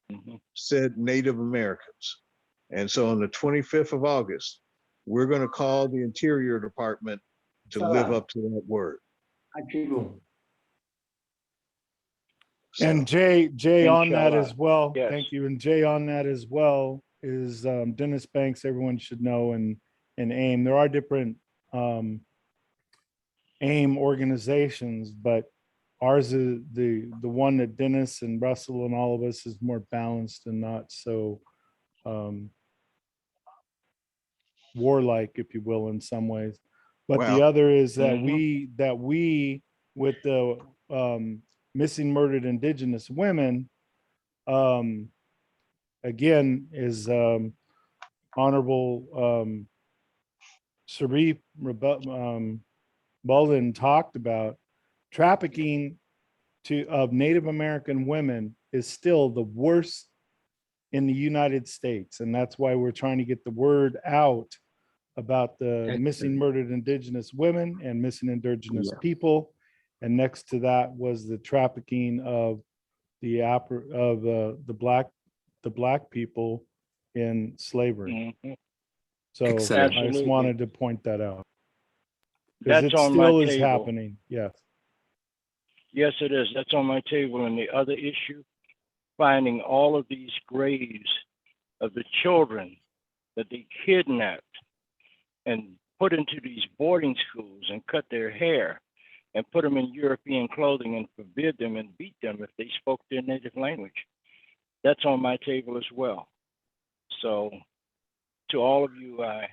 said Native Americans. And so on the 25th of August, we're going to call the Interior Department to live up to that word. And Jay on that Inshallah. as well. Yes. Thank you. And Jay on that as well is Dennis Banks, everyone should know, and AIM. There are different AIM organizations, but ours is the one that Dennis and Russell and all of us is more balanced and not so warlike, if you will, in some ways. But the other is that we with the missing murdered Indigenous women, again, is Honorable Sharif Bolden talked about, trafficking of Native American women is still the worst in the United States. And that's why we're trying to get the word out about the missing murdered Indigenous women and missing Indigenous people. And next to that was the trafficking of the black people in slavery. So Excellent. I just wanted to point that out. That's Because it on my still is table. happening. Yes. Yes, it is. That's on my table. And the other issue, finding all of these graves of the children that they kidnapped and put into these boarding schools and cut their hair and put them in European clothing and forbid them and beat them if they spoke their native language. That's on my table as well. So to all of you, I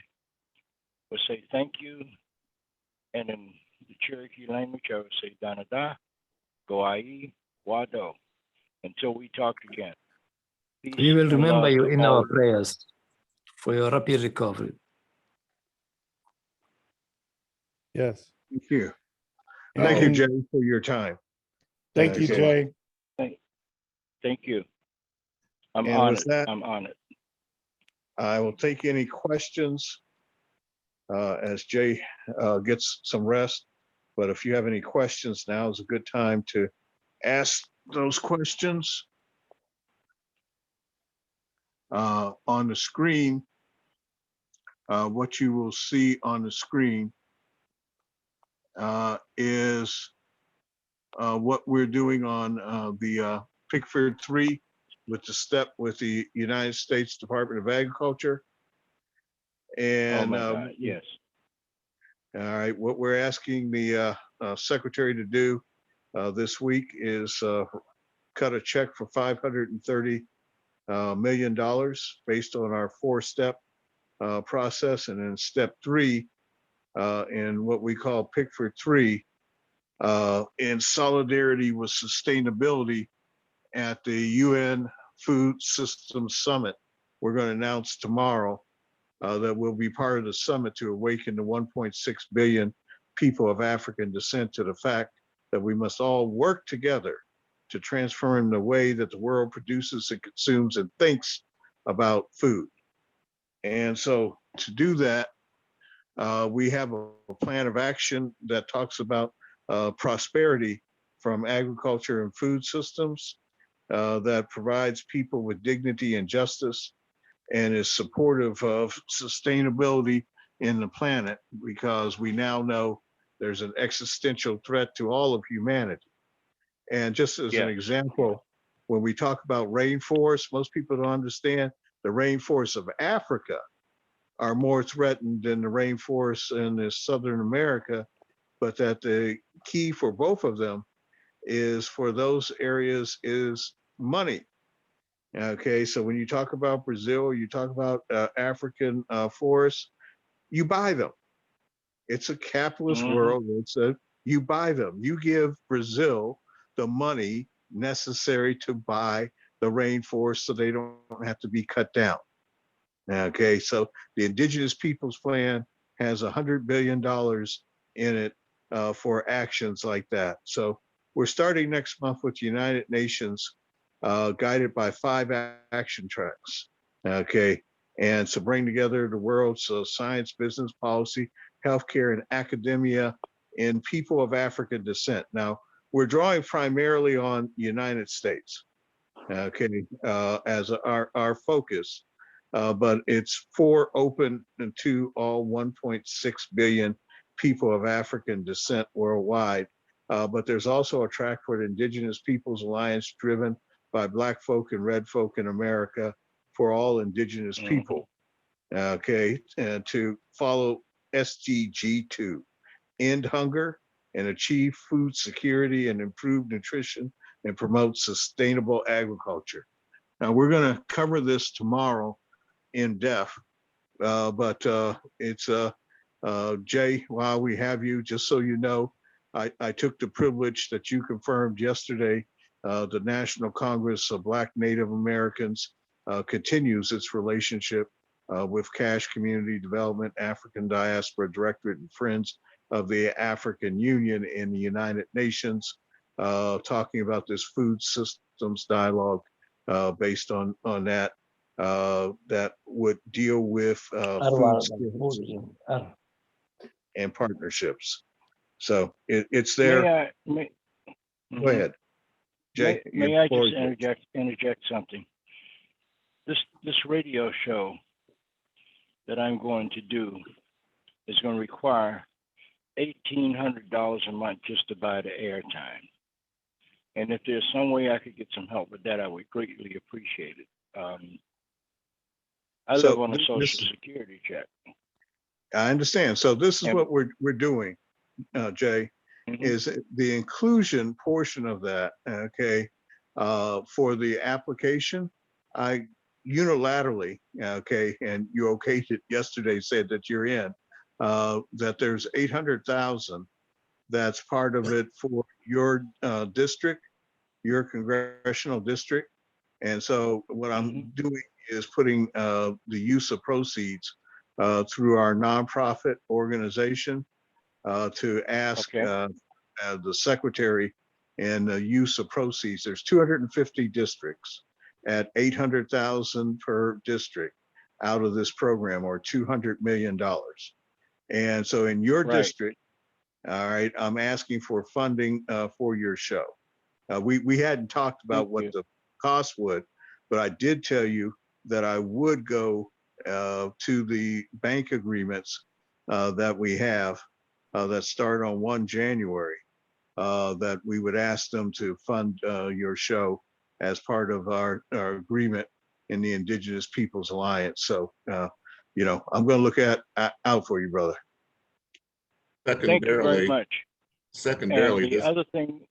would say thank you. And the Cherokee language, I would say Danada, Goai, Wado. Until we talk again. Peace We will and remember love you to in all. our prayers for your rapid recovery. Yes. Thank you. Thank you, And Jay, for your time. thank you, Okay. Jay. Thank you. I'm And on with it. that, I'm on it. I will take any questions as Jay gets some rest. But if you have any questions, now is a good time to ask those questions. On the screen, what you will see on the screen is what we're doing on the Pickford 3 with the United States Department of Agriculture. And oh my God, yes. all right, what we're asking the secretary to do this week is cut a check for $530 million based on our 4-step process. And then step 3 in what we call Pickford 3, in solidarity with sustainability at the UN Food Systems Summit. We're going to announce tomorrow that will be part of the summit to awaken the 1.6 billion people of African descent to the fact that we must all work together to transform the way that the world produces and consumes and thinks about food. And so to do that, we have a plan of action that talks about prosperity from agriculture and food systems that provides people with dignity and justice and is supportive of sustainability in the planet, because we now know there's an existential threat to all of humanity. And just as an example, when we talk about rainforests, most people don't understand the rainforests of Africa are more threatened than the rainforests in Southern America, but that the key for both of them is for those areas is money. Okay, so when you talk about Brazil, you talk about African forests, you buy them. It's a capitalist world. You buy them. You give Brazil the money necessary to buy the rainforest so they don't have to be cut down. Okay, so the Indigenous Peoples Plan has $100 billion in it for actions like that. So we're starting next month with the United Nations, guided by 5 action tracks. Okay, and to bring together the world's science, business, policy, healthcare, and academia in people of African descent. Now, we're drawing primarily on the United States, okay, as our focus. But it's open to all 1.6 billion people of African descent worldwide. But there's also a track for the Indigenous Peoples Alliance driven by Black folk and Red folk in America for all Indigenous people. Okay, and to follow SDG 2, end hunger and achieve food security and improve nutrition and promote sustainable agriculture. Now we're going to cover this tomorrow in depth, but it's Jay, while we have you, just so you know, I took the privilege that you confirmed yesterday. The National Congress of Black Native Americans continues its relationship with Cash Community Development, African Diaspora Directorate, and Friends of the African Union in the United Nations, talking about this food systems dialogue based on that. That would deal with food security and partnerships. So it's there. Go ahead, Jay. May I just interject something? This radio show that I'm going to do is going to require $1,800 a month just to buy the airtime. And if there's some way I could get some help with that, I would greatly appreciate it. I live on a Social Security check. I understand. So this is what we're doing, Jay, is the inclusion portion of that, okay, for the application. I unilaterally, okay, and you okayed it yesterday, said that you're in, that there's 800,000 that's part of it for your district, your congressional district. And so what I'm doing is putting the use of proceeds through our nonprofit organization to ask the secretary and the use of proceeds. There's 250 districts at 800,000 per district out of this program, or $200 million. And so in your district, all right, I'm asking for funding for your show. We hadn't talked about what the cost would, but I did tell you that I would go to the bank agreements that we have that start on 1 January, that we would ask them to fund your show as part of our agreement in the Indigenous Peoples Alliance. So, you know, I'm going to look out for you, brother. Thank you very much. Secondarily, and the other thing,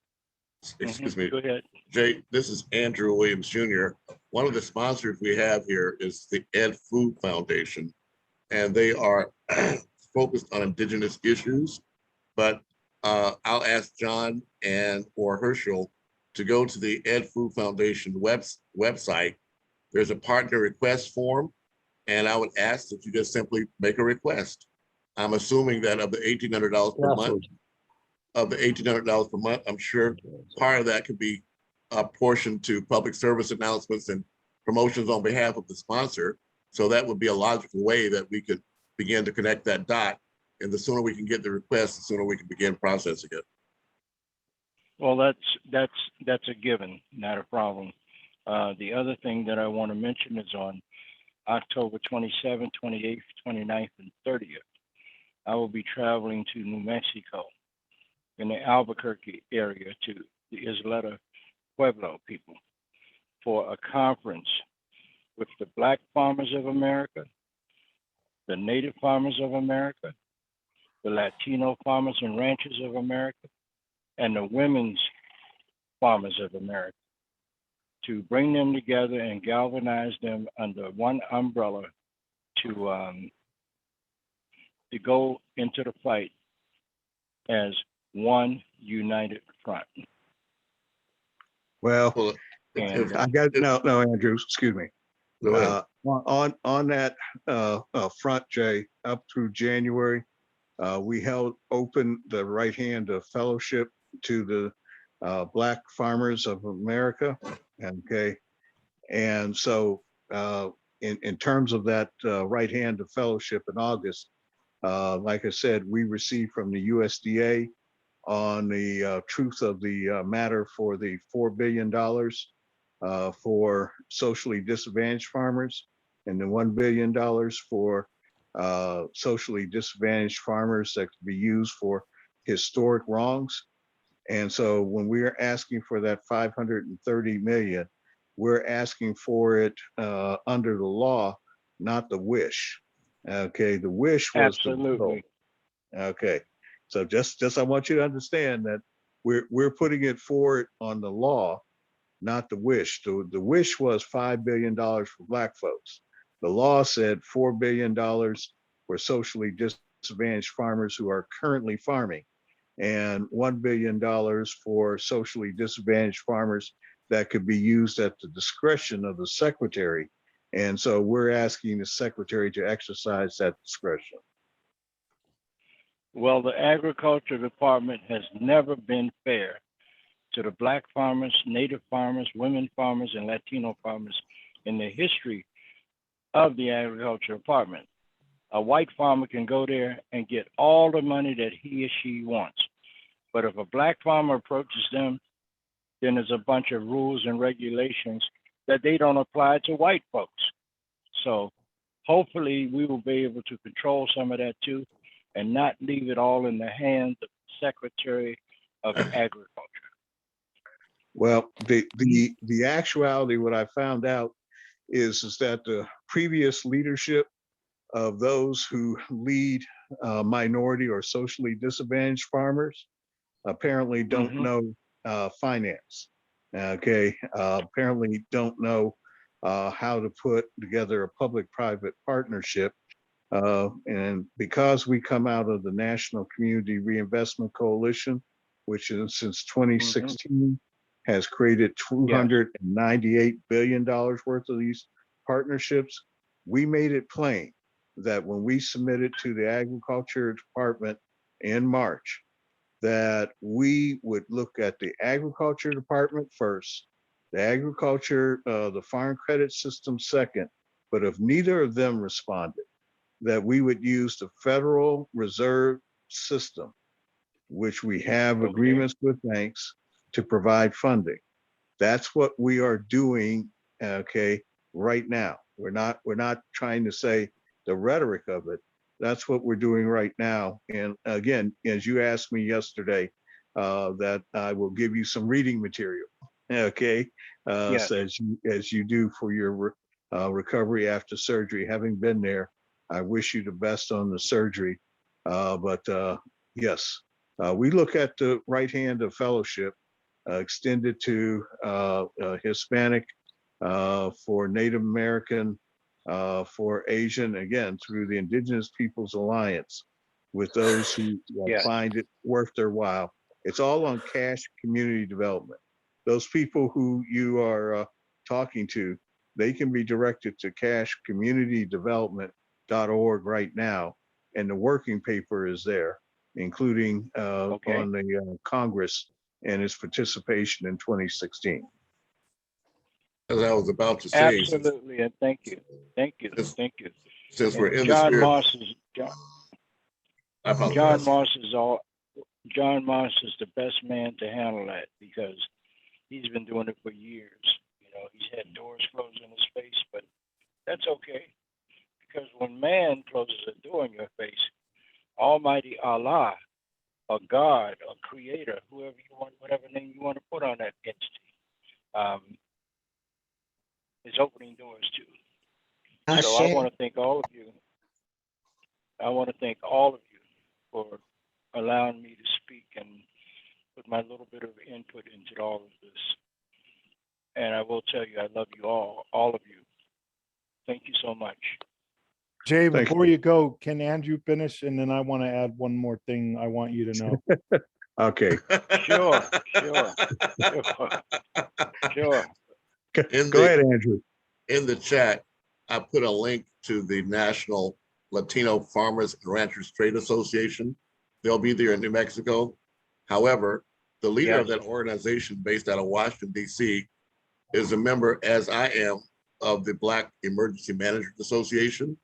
excuse me, go ahead. Jay, this is Andrew Williams Jr. One of the sponsors we have here is the Ed Food Foundation, and they are focused on Indigenous issues. But I'll ask John or Herschel to go to the Ed Food Foundation website. There's a partner request form, and I would ask that you just simply make a request. I'm assuming that of the $1,800 per month, I'm sure part of that could be apportioned to public service announcements and promotions on behalf of the sponsor. So that would be a logical way that we could begin to connect that dot. And the sooner we can get the request, the sooner we can begin processing it. Well, that's a given, not a problem. The other thing that I want to mention is on October 27th, 28th, 29th, and 30th, I will be traveling to New Mexico in the Albuquerque area to the Isleta Pueblo people for a conference with the Black Farmers of America, the Native Farmers of America, the Latino Farmers and Ranchers of America, and the Women's Farmers of America, to bring them together and galvanize them under one umbrella to go into the fight as one united front. Well, I got no, Andrew, excuse me. On that front, Jay, up through January, we held open the right hand of fellowship to the Black Farmers of America. Okay. And so in terms of that right hand of fellowship in August, like I said, we received from the USDA on the truth of the matter for the $4 billion for socially disadvantaged farmers, and the $1 billion for socially disadvantaged farmers that could be used for historic wrongs. And so when we're asking for that 530 million, we're asking for it under the law, not the wish. Okay, the wish was absolutely. Okay, so just I want you to understand that we're putting it forward on the law, not the wish. The wish was $5 billion for Black folks. The law said $4 billion for socially disadvantaged farmers who are currently farming, and $1 billion for socially disadvantaged farmers that could be used at the discretion of the secretary. And so we're asking the secretary to exercise that discretion. Well, the Agriculture Department has never been fair to the Black farmers, Native farmers, women farmers, and Latino farmers in the history of the Agriculture Department. A white farmer can go there and get all the money that he or she wants. But if a Black farmer approaches them, then there's a bunch of rules and regulations that they don't apply to white folks. So hopefully we will be able to control some of that too, and not leave it all in the hands of the Secretary of Agriculture. Well, the actuality, what I found out is that the previous leadership of those who lead minority or socially disadvantaged farmers apparently don't know finance. Okay, apparently don't know how to put together a public-private partnership And because we come out of the National Community Reinvestment Coalition, which is since 2016 has created $298 billion worth of these partnerships, we made it plain that when we submitted to the Agriculture Department in March, that we would look at the Agriculture Department first, the Farm Credit System second, but if neither of them responded, that we would use the Federal Reserve System, which we have agreements with banks to provide funding. That's what we are doing, right now. We're not trying to say the rhetoric of it. That's what we're doing right now. And again, as you asked me yesterday, that I will give you some reading material, Yes. so as you do for your recovery after surgery. Having been there, I wish you the best on the surgery. Yes, we look at the right hand of fellowship extended to Hispanic, for Native American, for Asian, again, through the Indigenous Peoples Alliance, with those who find it worth their while. It's all on cash community development. Those people who you are talking to, they can be directed to cashcommunitydevelopment.org right now. And the working paper is there, including on the Congress and its participation in 2016. As I was about to say. Absolutely, and thank you. Thank you. Since we're in John the Moss John Moss is the best man to handle that because he's been doing it for years. You know, he's had doors closed in his face, but that's okay. Because when man closes a door in your face, Almighty Allah, or God, or Creator, whoever you want, whatever name you want to put on that entity, is opening doors too. So I want to thank all of you. I want to thank all of you for allowing me to speak and put my little bit of input into all of this. And I will tell you, I love you all of you. Thank you so much. Jay, before you go, can Andrew finish? And then I want to add one more thing I want you to know. Okay. Sure. Go ahead, Andrew. In the chat, I put a link to the National Latino Farmers and Ranchers Trade Association. They'll be there in New Mexico. However, the leader of that organization based out of Washington, D.C. is a member, as I am, of the Black Emergency Management Association.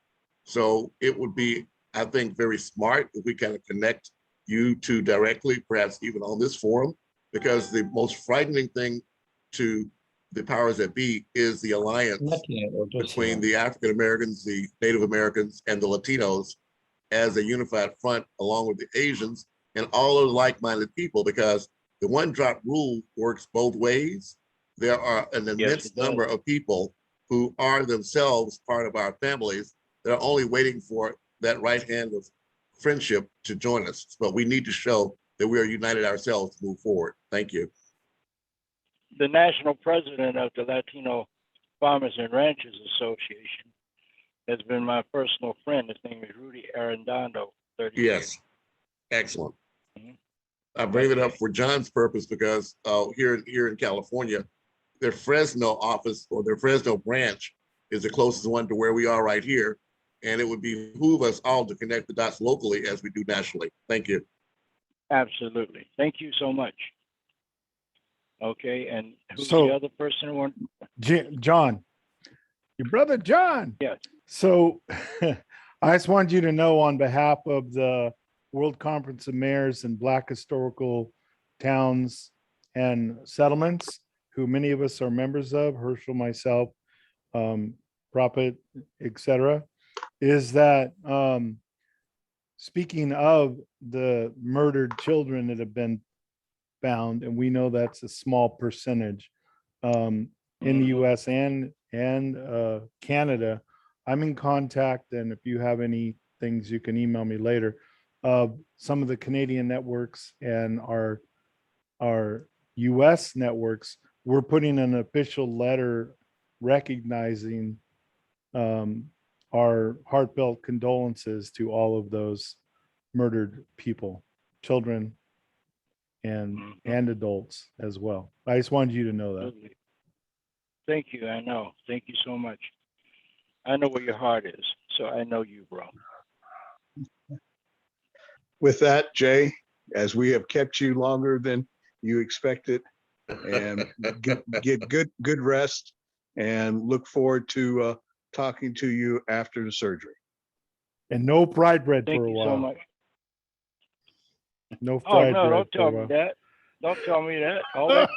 So it would be, I think, very smart if we kind of connect you two directly, perhaps even on this forum, because the most frightening thing to the powers that be is the alliance between the African Americans, the Native Americans, and the Latinos as a unified front, along with the Asians and all of the like-minded people, because the one-drop rule works both ways. There are an immense number of people who are themselves part of our families that are only waiting for that right hand of friendship to join us. But we need to show that we are united ourselves to move forward. Thank you. The national president of the Latino Farmers and Ranchers Association has been my personal friend. His name is Rudy Arredondo. 30 years. Excellent. I bring it up for John's purpose because here in California, their Fresno office or their Fresno branch is the closest one to where we are right here. And it would behoove us all to connect the dots locally as we do nationally. Thank you. Absolutely. Thank you so much. Okay, and who's the other person? John, your brother John. Yes. So I just wanted you to know, on behalf of the World Conference of Mayors and Black Historical Towns and Settlements, who many of us are members of, Herschel, myself, Prophet, etc., is that speaking of the murdered children that have been found, and we know that's a small percentage in the US and Canada, I'm in contact, and if you have any things, you can email me later, of some of the Canadian networks and our US networks. We're putting an official letter recognizing our heartfelt condolences to all of those murdered people, children and adults as well. I just wanted you to know that. Absolutely. Thank you. I know. Thank you so much. I know where your heart is, so I know you, bro. With that, Jay, as we have kept you longer than you expected, and get good rest, and look forward to talking to you after the surgery. And no fried bread Thank for a you while. so much. No Oh fried no! bread Don't for a tell me while. that. Don't tell me that. All that.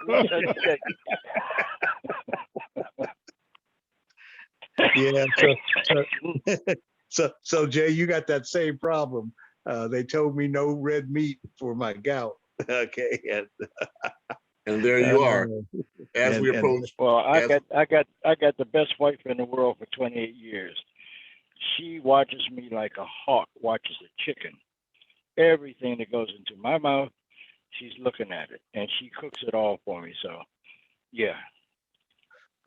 Yeah. So Jay, you got that same problem. They told me no red meat for my gout. Okay. And there you are. As we approach. Well, I got the best wife in the world for 28 years. She watches me like a hawk watches a chicken. Everything that goes into my mouth, she's looking at it, and she cooks it all for me. So, yeah.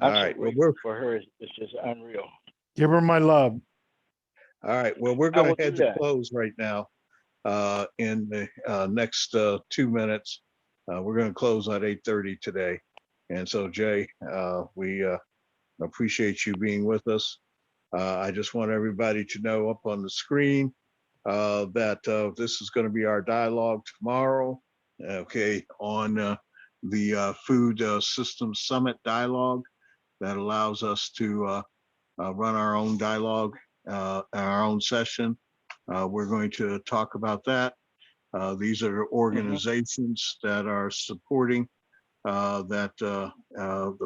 All I'm so right. Well, grateful for her. It's just unreal. Give her my love. All right. Well, we're I going will to head do to that. close right now. In the next 2 minutes, we're going to close at 8:30 today. And so, Jay, we appreciate you being with us. I just want everybody to know up on the screen that this is going to be our dialogue tomorrow, okay, on the Food Systems Summit dialogue that allows us to run our own dialogue, our own session. We're going to talk about that. These are organizations that are supporting the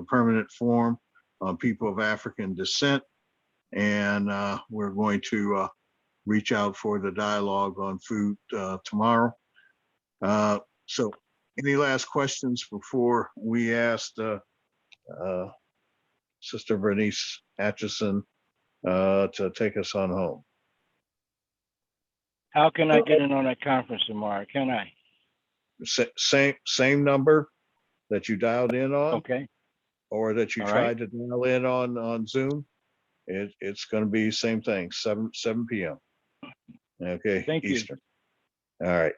permanent forum on people of African descent. And we're going to reach out for the dialogue on food tomorrow. So any last questions before we ask Sister Bernice Atchison to take us on home? How can I get in on that conference tomorrow? Can I? Same number that you dialed in on, Okay. or that you All tried to dial in on Zoom. It's going to be same thing, 7 p.m. Okay, Thank you. Eastern. All right.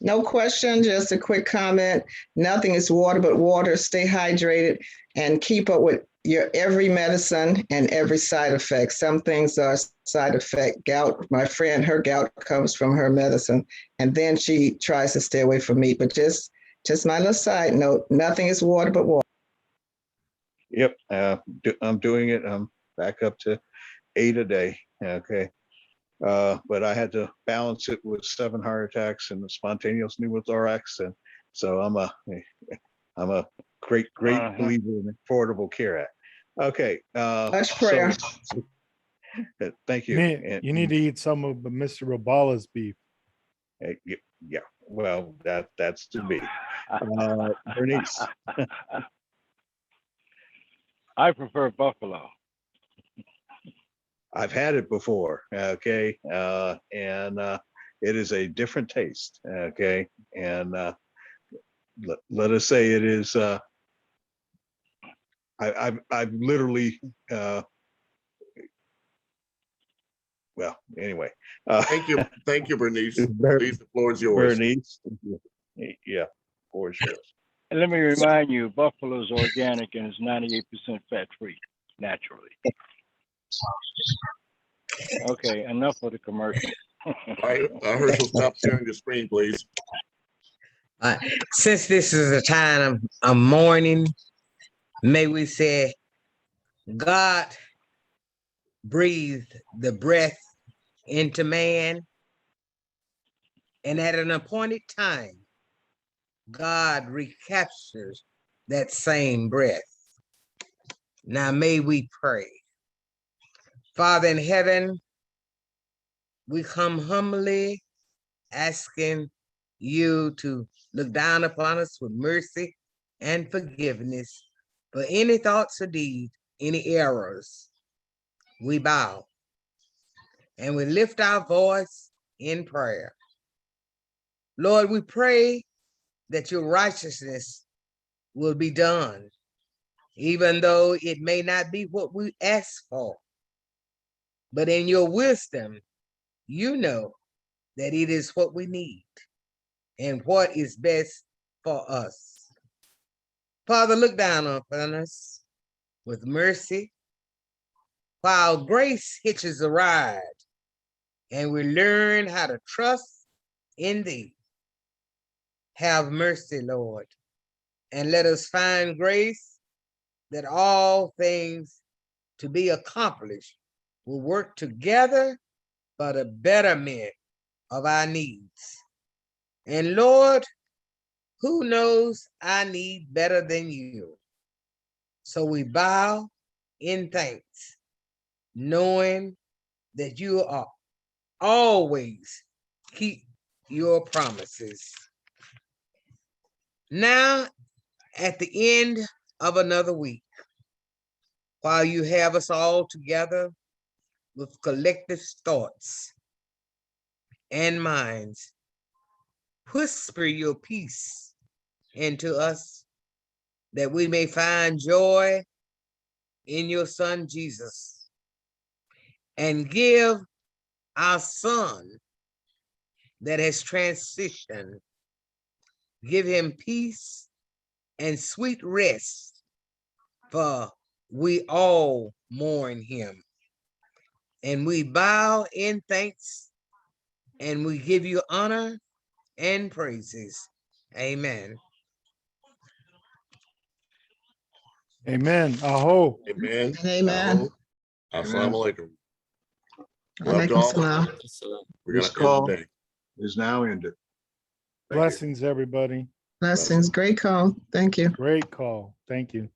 No question, just a quick comment. Nothing is water but water. Stay hydrated and keep up with your every medicine and every side effect. Some things are side effect. Gout, my friend, her gout comes from her medicine, and then she tries to stay away from meat. But just my little side note, nothing is water but water. Yep, I'm doing it. I'm back up to 8 a day. Okay. But I had to balance it with 7 heart attacks and a spontaneous pneumothorax, and so I'm a great believer in the Affordable Care Act. Okay. Much prayer. Thank you. You need to eat some of Mr. Rabala's beef. Yeah. Well, that's to be. Bernice. I prefer buffalo. I've had it before, okay, and it is a different taste, okay, and let us say it is. I've literally. Well, anyway. Thank you, Bernice. Please, the floor is yours. Bernice, yeah, for sure. And let me remind you, buffalo is organic and is 98% fat-free, naturally. Okay, enough of the commercial. All right, Herschel, stop sharing your screen, please. Since this is a time of mourning, may we say, God breathed the breath into man, and at an appointed time, God recaptures that same breath. Now may we pray. Father in heaven, we come humbly asking you to look down upon us with mercy and forgiveness for any thoughts or deeds, any errors. We bow and we lift our voice in prayer. Lord, we pray that your righteousness will be done, even though it may not be what we ask for. but in your wisdom, you know that it is what we need and what is best for us. Father, look down upon us with mercy while grace hitches a ride and we learn how to trust in thee. Have mercy, Lord, and let us find grace that all things to be accomplished will work together for the betterment of our needs. And Lord, who knows our need better than you? So we bow in thanks, knowing that you are always keep your promises. Now, at the end of another week, while you have us all together with collective thoughts and minds, whisper your peace into us that we may find joy in your Son Jesus, and give our son that has transitioned, give him peace and sweet rest, for we all mourn him. And we bow in thanks and we give you honor and praises. Amen. Amen. Aho. Amen. Amen. Aho. Assalamu alaikum. Love Alaikum to all. salam. We're This gonna call end the day. is now ended. Thank you. Blessings, everybody. Blessings. Great call. Thank you. Great call. Thank you.